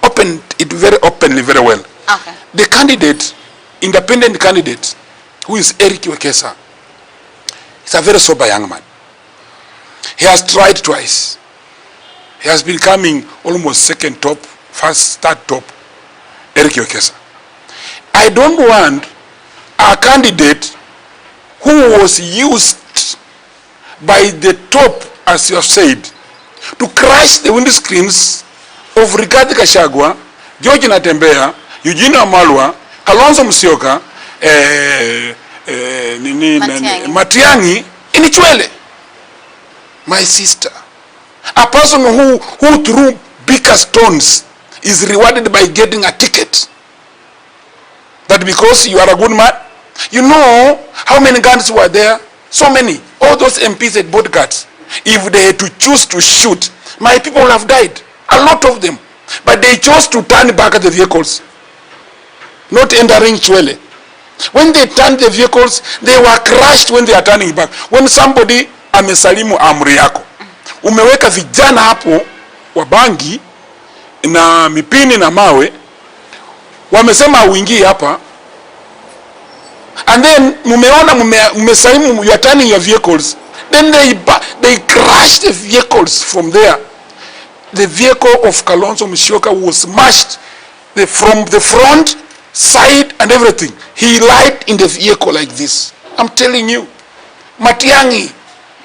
open it very openly, very well. Okay. The candidate, independent candidate, who is Eric Wekesa, is a very sober young man. He has tried twice. He has been coming almost second top, first, third top, Eric Wekesa. I don't want a candidate who was used by the top, as you have said, to crash the windscreens of Rigathi Gachagua, George Natembeya, Eugene Wamalwa, Kalonzo Musyoka, Matiang'i in Chwele. My sister. A person who threw bigger stones is rewarded by getting a ticket. That because you are a good man. You know how many guns were there? So many. All those MPs had bodyguards. If they had to choose to shoot, my people would have died. A lot of them. But they chose to turn back at the vehicles. Not entering Chwele. When they turned the vehicles, they were crushed when they are turning back. When somebody amesalimu amri yako, umeweka vijana hapo wa bangi na mipini na mawe, wamesema uingie hapa, and then mumeona umesalimu, you are turning your vehicles, then they crash the vehicles from there. The vehicle of Kalonzo Musyoka was smashed from the front, side, and everything. He lied in the vehicle like this. I'm telling you. Matiang'i,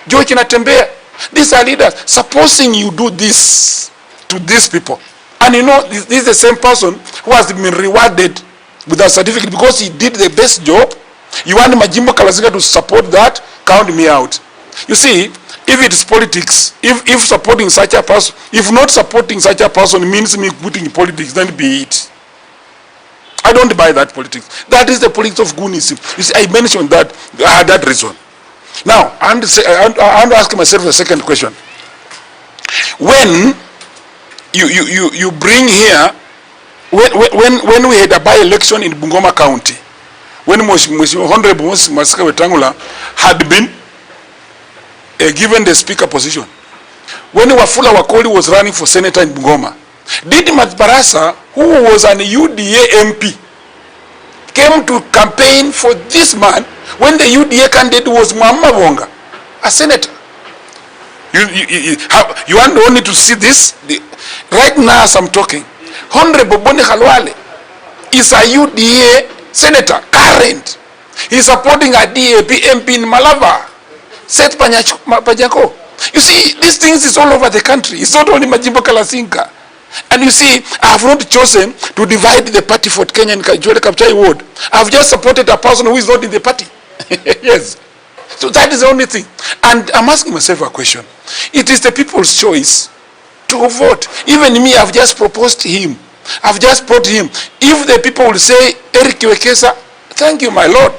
George Natembeya, these are leaders. Supposing you do this to these people, and you know this is the same person who has been rewarded with a certificate because he did the best job. You want Majimbo Kalasinga to support that? Count me out. You see, if it is politics, if supporting such a person, if not supporting such a person means me putting in politics, then be it. I don't buy that politics. That is the politics of goonism. You see, I mentioned that I had that reason. Now, I want to ask myself the second question. When you bring here, when we had a by-election in Bungoma County, when Honorable Wetangula had been given the speaker position, when Wafula Wakoli was running for senator in Bungoma, Didi Barasa, who was an UDA MP, came to campaign for this man when the UDA candidate was Mwamba Wonga, a senator. You want only to see this? Right now as I'm talking, Honorable Boni Khalwale is a UDA senator, current. He's supporting a DAP MP in Malava, Seth Panyako. You see, these things is all over the country. It's not only Majimbo Kalasinga. And you see, I have not chosen to divide the party for Kenya and Kabuchai ward. I have just supported a person who is not in the party. Yes. So that is the only thing. And I'm asking myself a question. It is the people's choice to vote. Even me, I've just proposed him. I've just brought him. If the people will say, Eric Wekesa, thank you, my Lord.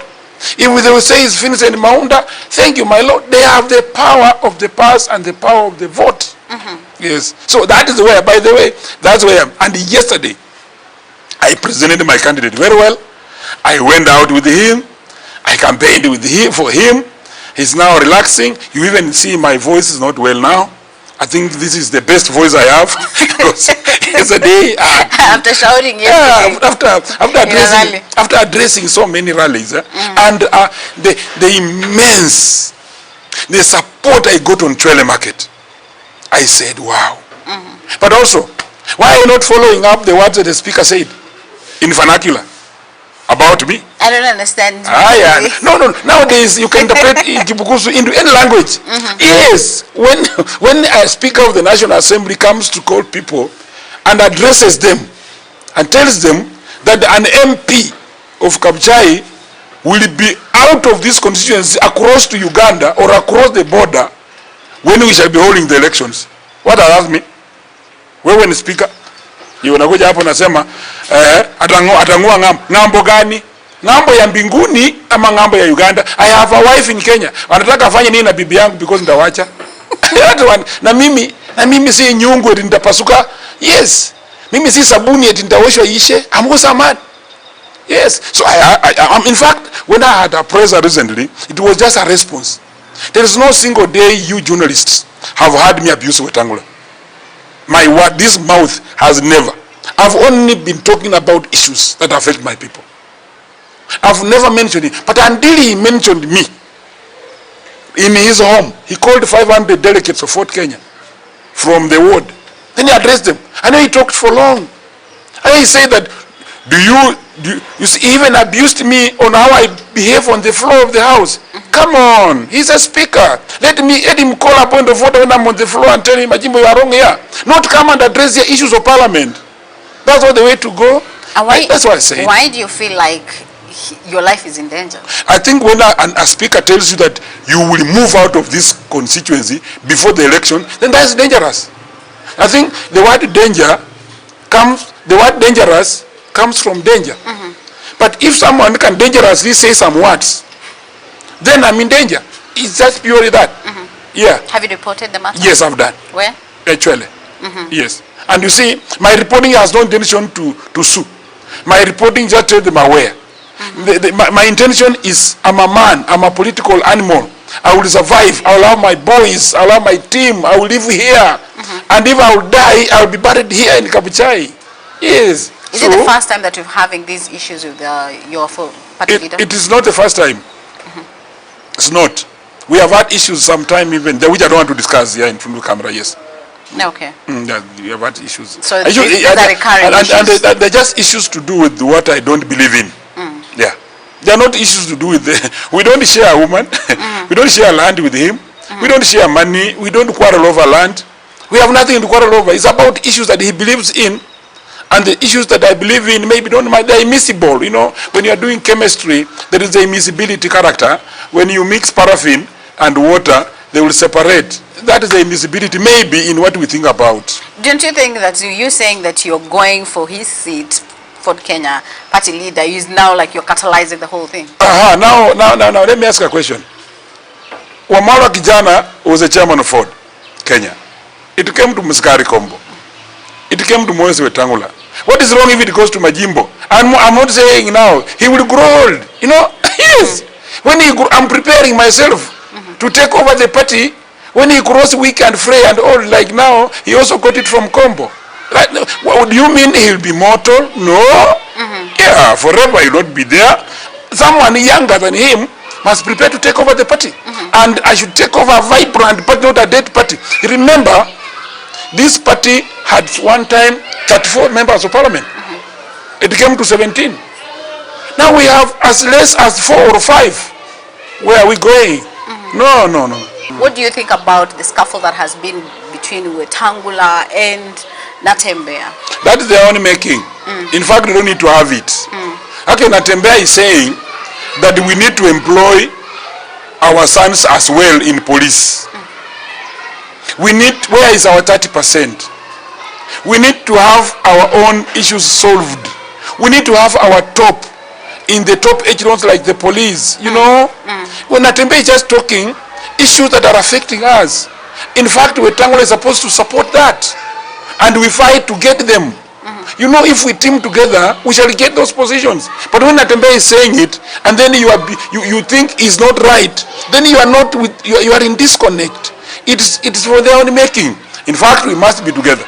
If they will say it's Vincent Maunda, thank you, my Lord. They have the power of the purse and the power of the vote. Yes. So that is where, by the way, that's where I am. And yesterday, I presented my candidate very well. I went out with him. I campaigned with him for him. He's now relaxing. You even see my voice is not well now. I think this is the best voice I have. Because yesterday, after shouting yesterday, after addressing so many rallies, and the immense the support I got on Chwele Market, I said, wow. But also, why are you not following up the words that the speaker said in vernacular about me? I don't understand. Yeah. No. Nowadays, you can interpret Kibukusu into any language. Yes. When a speaker of the National Assembly comes to call people and addresses them and tells them that an MP of Kabuchai will be out of this constituency across to Uganda or across the border when we shall be holding the elections. What does that mean? Wewe ni speaker, unakuja hapo nasema atangua ngambo gani? Ngambo ya mbinguni ama ngambo ya Uganda? I have a wife in Kenya. Wanataka afanye nini na bibi yangu because ndawacha? na mimi si nyungu eti nitapasuka. Yes. Mimi si sabuni eti nitaoshwa ishe. I'm also a man. Yes. So I'm in fact, when I had a presser recently, it was just a response. There is no single day you journalists have heard me abuse Wetangula. My word, this mouth has never. I've only been talking about issues that affect my people. I've never mentioned it. But until he mentioned me, in his home. He called 500 delegates of Fort Kenya from the ward. Then he addressed them. I know he talked for long. And he said that, you see, he even abused me on how I behave on the floor of the house. Come on, he's a speaker. Let him call a point of order when I'm on the floor and tell him, Majimbo, you are wrong here. Not come and address the issues of parliament. That's not the way to go. And why, that's what I say. Why do you feel like your life is in danger? I think when a speaker tells you that you will move out of this constituency before the election, then that's dangerous. I think the word dangerous comes from danger. But if someone can dangerously say some words, then I'm in danger. It's just purely that. Yeah. Have you reported the matter? Yes, I've done. Where? Actually. Yes. And you see, my reporting has no intention to sue. My reporting just tells them aware. My intention is, I'm a man, I'm a political animal. I will survive. I will have my boys, I will have my team, I will live here. And if I will die, I will be buried here in Kabuchai. Yes. Is it the first time that you're having these issues with your party leader? It is not the first time. It's not. We have had issues sometime even, which I don't want to discuss here in front of the camera, yes. Okay. Yeah, we have had issues. So these are recurring issues? And they're just issues to do with what I don't believe in. Yeah. They're not issues to do with we don't share a woman. We don't share land with him. We don't share money. We don't quarrel over land. We have nothing to quarrel over. It's about issues that he believes in. And the issues that I believe in maybe they're immiscible. You know, when you are doing chemistry, there is the immiscibility character. When you mix paraffin and water, they will separate. That is the immiscibility maybe in what we think about. Don't you think that you saying that you're going for his seat, Fort Kenya party leader, is now like you're catalyzing the whole thing? Now, let me ask a question. Wamala Kijana was a chairman of Ford, Kenya. It came to Muskari Kombo. It came to Wetangula. What is wrong if it goes to Majimbo? I'm not saying now, he will grow old. You know, yes. When I'm preparing myself to take over the party, when he grows weak and frail and old, like now, he also got it from Kombo. Right? What do you mean he'll be mortal? No. Yeah, forever he'll not be there. Someone younger than him must prepare to take over the party. And I should take over a vibrant party, not a dead party. Remember, this party had one time 34 members of parliament. It came to 17. Now we have as less as 4 or 5. Where are we going? No. What do you think about the scuffle that has been between Wetangula and Natembeya? That is their own making. In fact, we don't need to have it. Okay, Natembeya is saying that we need to employ our sons as well in police. We need, where is our 30%? We need to have our own issues solved. We need to have our top, in the top echelons like the police, you know. When Natembeya is just talking issues that are affecting us. In fact, Wetangula is supposed to support that. And we fight to get them. You know, if we team together, we shall get those positions. But when Natembeya is saying it, and then you think is not right, then you are not you are in disconnect. It is for their own making. In fact, we must be together.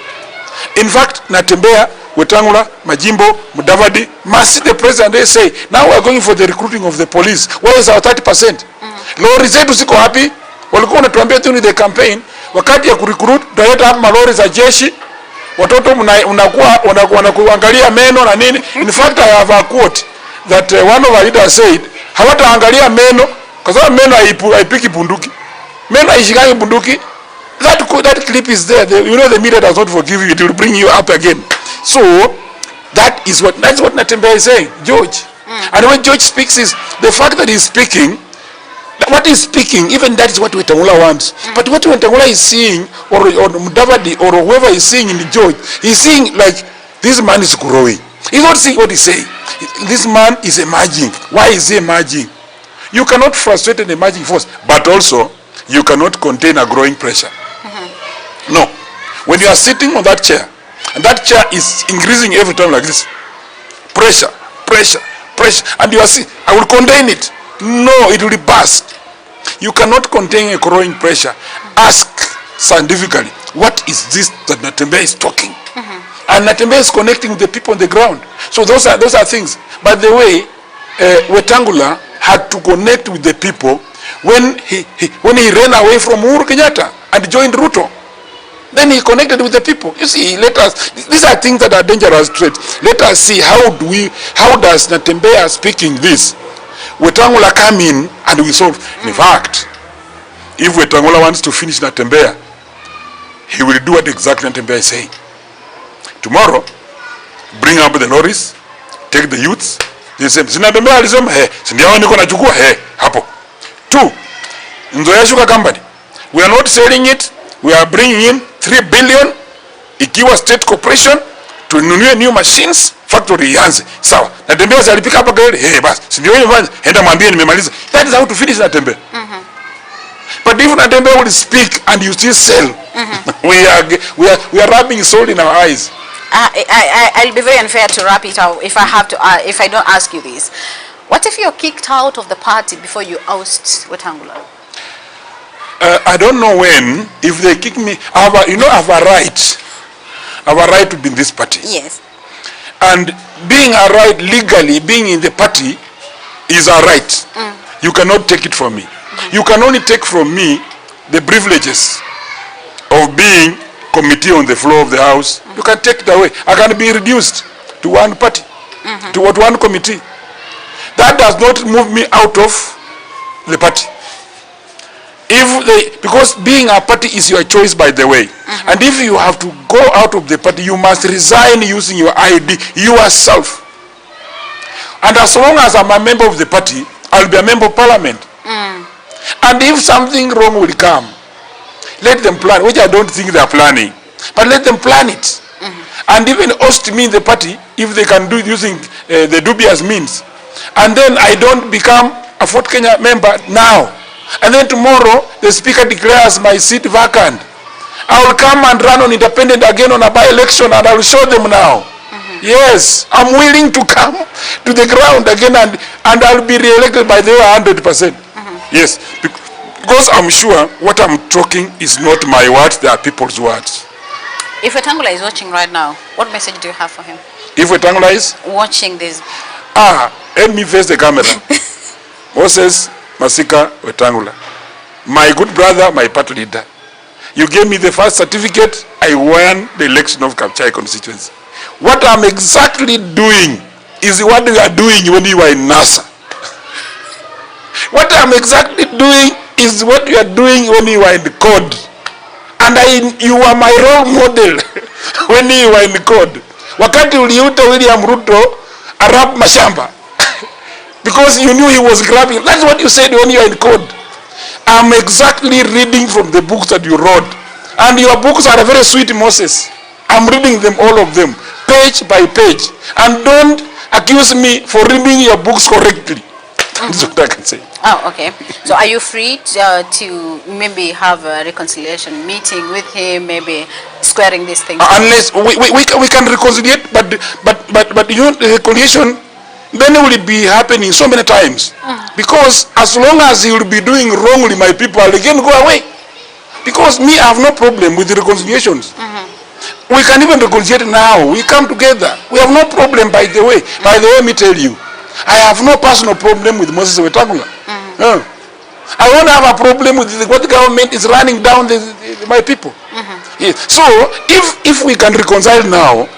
In fact, Natembeya, Wetangula, Majimbo, Mudavadi must see the president and say, now we are going for the recruiting of the police. Where is our 30%? Lori zetu siko happy. Walikuwa wanatuambia tu ni the campaign. Wakati ya kurecruit, tutaleta hapa malori za jeshi. Watoto wanakuangalia meno na nini. In fact, I have a quote that one of our leaders said, hawataangalia meno kwa sababu meno haipiki bunduki. Meno haishikani bunduki. That clip is there. You know the media does not forgive you. It will bring you up again. So that's what Natembeya is saying, George. And when George speaks is the fact that he's speaking. What he's speaking, even that is what Wetangula wants. But what Wetangula is seeing, or Mudavadi, or whoever is seeing in the George, he's seeing like this man is growing. He's not seeing what he's saying. This man is emerging. Why is he emerging? You cannot frustrate an emerging force, but also you cannot contain a growing pressure. No. When you are sitting on that chair, and that chair is increasing every time like this, pressure, and you are saying, I will contain it. No, it will burst. You cannot contain a growing pressure. Ask scientifically, what is this that Natembeya is talking? And Natembeya is connecting with the people on the ground. So those are things. By the way, Wetangula had to connect with the people when he ran away from Uhuru Kenyatta and joined Ruto. Then he connected with the people. You see, these are things that are dangerous traits. Let us see how does Natembeya speaking this, Wetangula come in and we solve. In fact, if Wetangula wants to finish Natembeya, he will do what exactly Natembeya is saying. Tomorrow, bring up the lorries, take the youths. They say, Natembeya alisema, sindiao niko nachukua, hapo. 2, Nzoia Sugar Company. We are not selling it. We are bringing in 3 billion ikiwa state corporation tununue new machines, factory ianze. Sawa. Natembeya alipika hapa gari, basi. Si ndio hiyo enda mwambie nimemaliza. That is how to finish Natembeya. But if Natembeya will speak and you still sell, we are rubbing salt in our eyes. I'll be very unfair to wrap it out if I don't ask you this. What if you're kicked out of the party before you oust Wetangula? I don't know when. If they kick me, I have a right. I have a right to be in this party. Yes. And being a right legally, being in the party is a right. You cannot take it from me. You can only take from me the privileges of being committee on the floor of the house. You can take it away. I can be reduced to one party, to one committee. That does not move me out of the party. Because being a party is your choice, by the way. And if you have to go out of the party, you must resign using your ID yourself. And as long as I'm a member of the party, I'll be a member of parliament. And if something wrong will come, let them plan, which I don't think they are planning, but let them plan it. And even host me in the party, if they can do it using the dubious means. And then I don't become a Fort Kenya member now. And then tomorrow, the speaker declares my seat vacant. I will come and run on independent again on a by-election, and I will show them now. Yes, I'm willing to come to the ground again, and I'll be re-elected by the 100%. Yes, because I'm sure what I'm talking is not my words, they are people's words. If Wetangula is watching right now, what message do you have for him? If Wetangula is watching this. Let me face the camera. Moses Masika Wetangula, my good brother, my party leader. You gave me the first certificate, I won the election of Kabuchai constituency. What I'm exactly doing is what you are doing when you are in NASA. What I'm exactly doing is what you are doing when you are in the code. And you are my role model when you are in the code. Wakati uliuta William Ruto Arab mashamba. Because you knew he was grabbing. That's what you said when you are in code. I'm exactly reading from the books that you wrote. And your books are very sweet, Moses. I'm reading them, all of them, page by page. And don't accuse me for reading your books correctly. That's what I can say. Oh, okay. So are you free to maybe have a reconciliation meeting with him, maybe squaring these things? Unless we can reconcile, but you know, the reconciliation then it will be happening so many times. Because as long as he will be doing wrongly, my people will again go away. Because me, I have no problem with the reconciliations. We can even reconcile now. We come together. We have no problem, by the way. By the way, let me tell you, I have no personal problem with Moses Wetangula. I don't have a problem with what the government is running down my people. Yes. So, if we can reconcile now,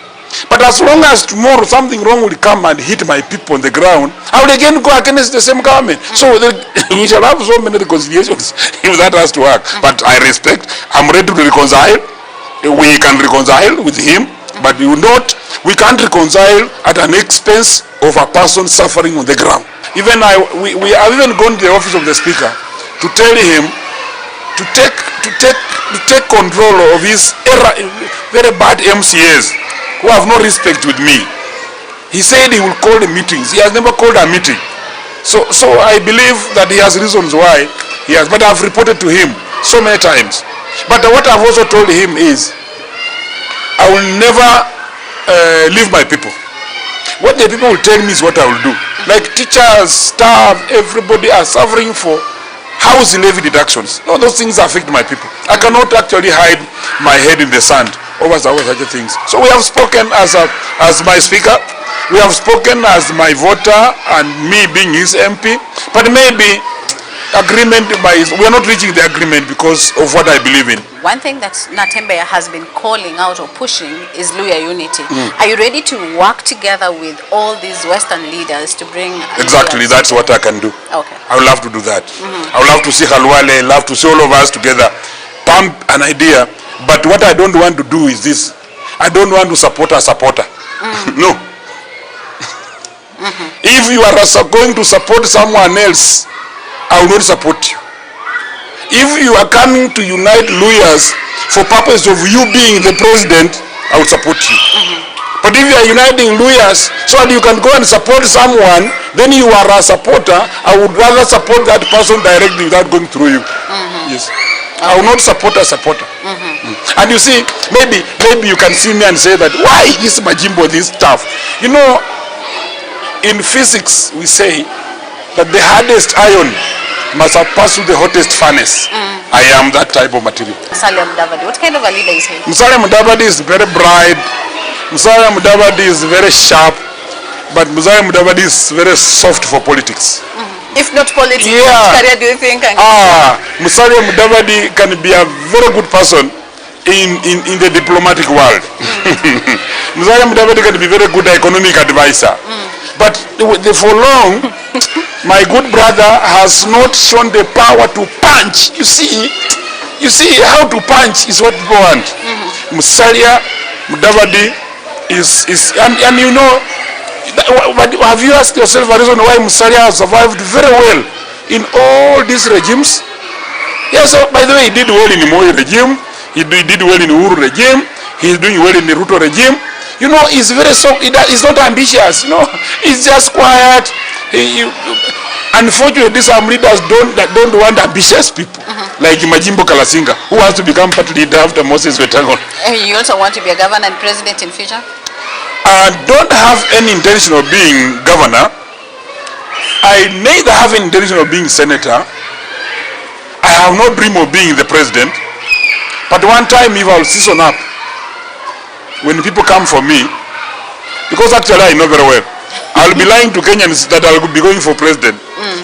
but as long as tomorrow something wrong will come and hit my people on the ground, I will again go against the same government. So we shall have so many reconciliations if that has to work. But I respect, I'm ready to reconcile. We can reconcile with him, but we can't reconcile at an expense of a person suffering on the ground. Even we have even gone to the office of the speaker to tell him to take control of his very bad MCAs who have no respect with me. He said he will call the meetings. He has never called a meeting. So I believe that he has reasons why he has, but I've reported to him so many times. But what I've also told him is, I will never leave my people. What the people will tell me is what I will do. Like teachers, staff, everybody are suffering for house levy deductions. No, those things affect my people. I cannot actually hide my head in the sand over such things. So we have spoken as my speaker, we have spoken as my voter and me being his MP, but maybe agreement we are not reaching the agreement because of what I believe in. One thing that Natembeya has been calling out or pushing is Luya unity. Are you ready to work together with all these Western leaders to bring... Exactly, that's what I can do. Okay. I would love to do that. I would love to see Halwale, love to see all of us together, pump an idea. But what I don't want to do is this. I don't want to support a supporter. No. If you are going to support someone else, I will not support you. If you are coming to unite Luyas for purpose of you being the president, I will support you. But if you are uniting Luyas so that you can go and support someone, then you are a supporter. I would rather support that person directly without going through you. Yes. I will not support a supporter. And you see, maybe you can see me and say that, why this Majimbo, this stuff? You know, in physics we say that the hardest iron must have passed through the hottest furnace. I am that type of material. Musalia Mudavadi, what kind of a leader is he? Musalia Mudavadi is very bright. Musalia Mudavadi is very sharp. But Musalia Mudavadi is very soft for politics. If not politics, yeah. what career do you think? Musalia Mudavadi can be a very good person in the diplomatic world. Musalia Mudavadi can be very good economic advisor. But for long, my good brother has not shown the power to punch. You see how to punch is what people want. Musalia Mudavadi is and you know, have you asked yourself a reason why Musalia has survived very well in all these regimes? Yes, so by the way, he did well in the Moi regime, he did well in the Uhuru regime, he is doing well in the Ruto regime. You know, he's very soft, he's not ambitious, you know, he's just quiet. Unfortunately, some leaders don't want ambitious people, like Majimbo Kalasinga, who wants to become party leader after Moses Wetangula. You also want to be a governor and president in future? I don't have any intention of being governor. I neither have any intention of being senator. I have no dream of being the president. But one time, if I'll season up, when people come for me, because actually I know very well, I'll be lying to Kenyans that I'll be going for president.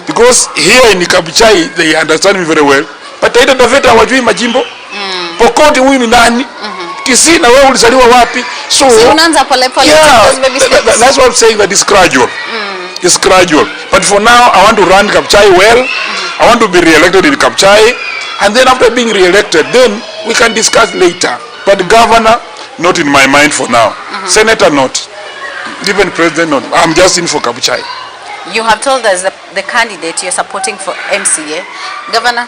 Because here in Kabuchai, they understand me very well. But I don't know wajui Majimbo. Pokoti huyu ni nani? Kisii na wewe ulizaliwa wapi? So yeah, that's what I'm saying, that it's gradual. It's gradual. But for now, I want to run Kabuchai well. I want to be re-elected in Kabuchai. And then after being re-elected, then we can discuss later. But governor, not in my mind for now. Senator, not. Even president, not. I'm just in for Kabuchai. You have told us the candidate you're supporting for MCA. Governor?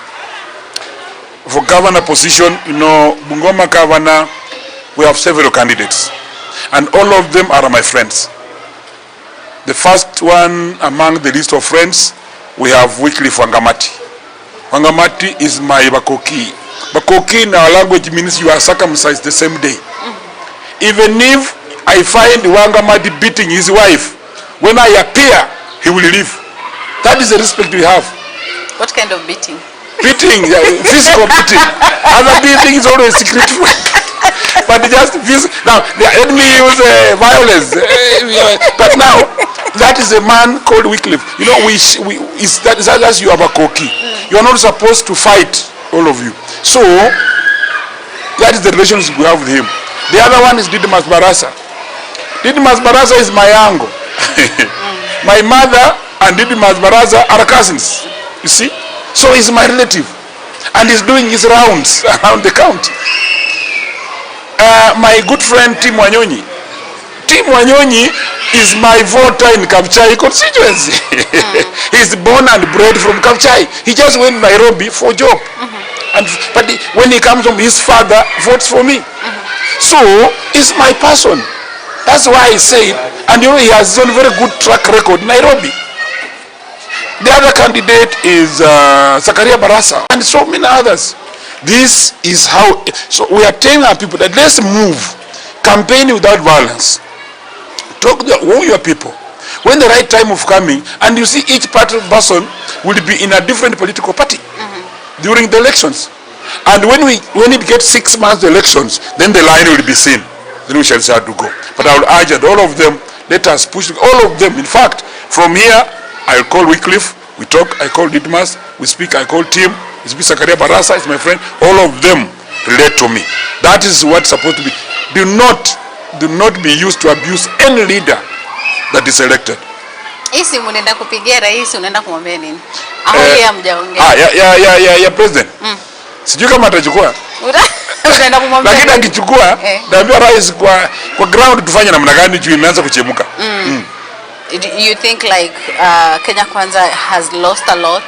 For governor position, you know, Bungoma governor, we have several candidates. And all of them are my friends. The first one among the list of friends, we have Wycliffe Wangamati. Wangamati is my Bakoki. Bakoki in our language means you are circumcised the same day. Even if I find Wangamati beating his wife, when I appear, he will leave. That is the respect we have. What kind of beating? Beating, physical beating. Other beating is always secret. But just physical. Now, the enemy use violence. But now, that is a man called Wycliffe. You know, that's you have a Koki. You are not supposed to fight, all of you. So, that is the relationship we have with him. The other one is Didmas Barasa. Didmas Barasa is my uncle. My mother and Didmas Barasa are cousins, you see. So he's my relative, and he's doing his rounds around the county. My good friend Tim Wanyonyi. Tim Wanyonyi is my voter in Kabuchai constituency. He's born and bred from Kabuchai. He just went to Nairobi for a job. But when he comes home, his father votes for me. So he's my person. That's why I say it. And you know, he has a very good track record in Nairobi. The other candidate is Zakaria Barasa and so many others. This is how, so we are telling our people that let's move, campaign without violence. Talk to your people. When the right time of coming, and you see each party person will be in a different political party during the elections. And when it gets 6 months elections, then the line will be seen. Then we shall start to go. But I will urge that all of them, let us push all of them. In fact, from here, I'll call Wycliffe, we talk, I call Didmas, we speak, I call Tim, we speak Zakaria Barasa, is my friend, all of them relate to me. That is what's supposed to be. Do not be used to abuse any leader that is elected. Isi munenda kupigia rais unaenda kumwambia nini? Aholi hamjaongea. Ya president. Sijui kama atachukua. Unaenda kumwambia. Lakini akichukua, naambia rais kwa ground tufanye namna gani juu imeanza kuchemuka. You think like Kenya Kwanza has lost a lot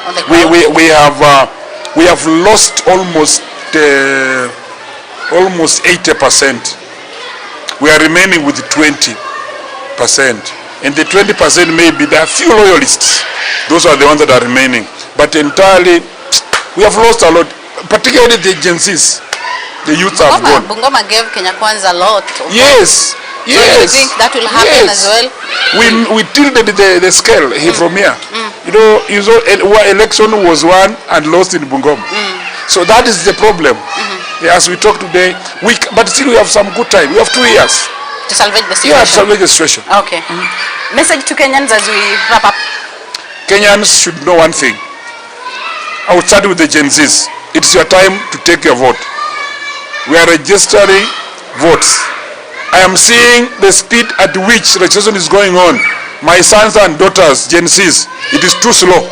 on the ground? We have lost almost 80%. We are remaining with 20%. And the 20% maybe there are few loyalists. Those are the ones that are remaining. But entirely, we have lost a lot, particularly the agencies. The youth have gone. Bungoma gave Kenya Kwanza a lot. Yes. So you think that will happen as well? We tilted the scale here from here. You know, election was won and lost in Bungoma. So that is the problem. As we talk today, but still we have some good time. We have 2 years. To salvage the situation? Yeah, to salvage the situation. Okay. Message to Kenyans as we wrap up. Kenyans should know one thing. I will start with the Gen Zs. It's your time to take your vote. We are registering votes. I am seeing the speed at which registration is going on. My sons and daughters, Gen Zs, it is too slow.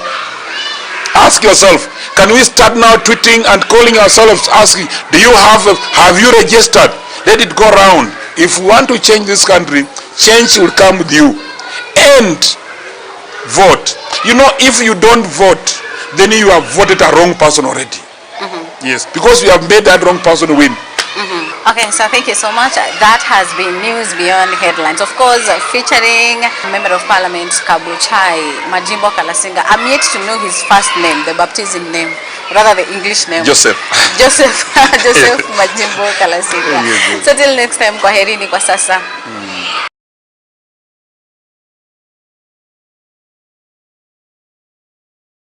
Ask yourself, can we start now tweeting and calling ourselves asking, have you registered? Let it go round. If we want to change this country, change will come with you. And vote. You know, if you don't vote, then you have voted a wrong person already. Yes, because you have made that wrong person win. Okay, so thank you so much. That has been News Beyond Headlines. Of course, featuring Member of Parliament Kabuchai, Majimbo Kalasinga. I'm yet to know his first name, the baptism name, rather the English name. Joseph Majimbo Kalasinga. So till next time, kwaherini kwa sasa.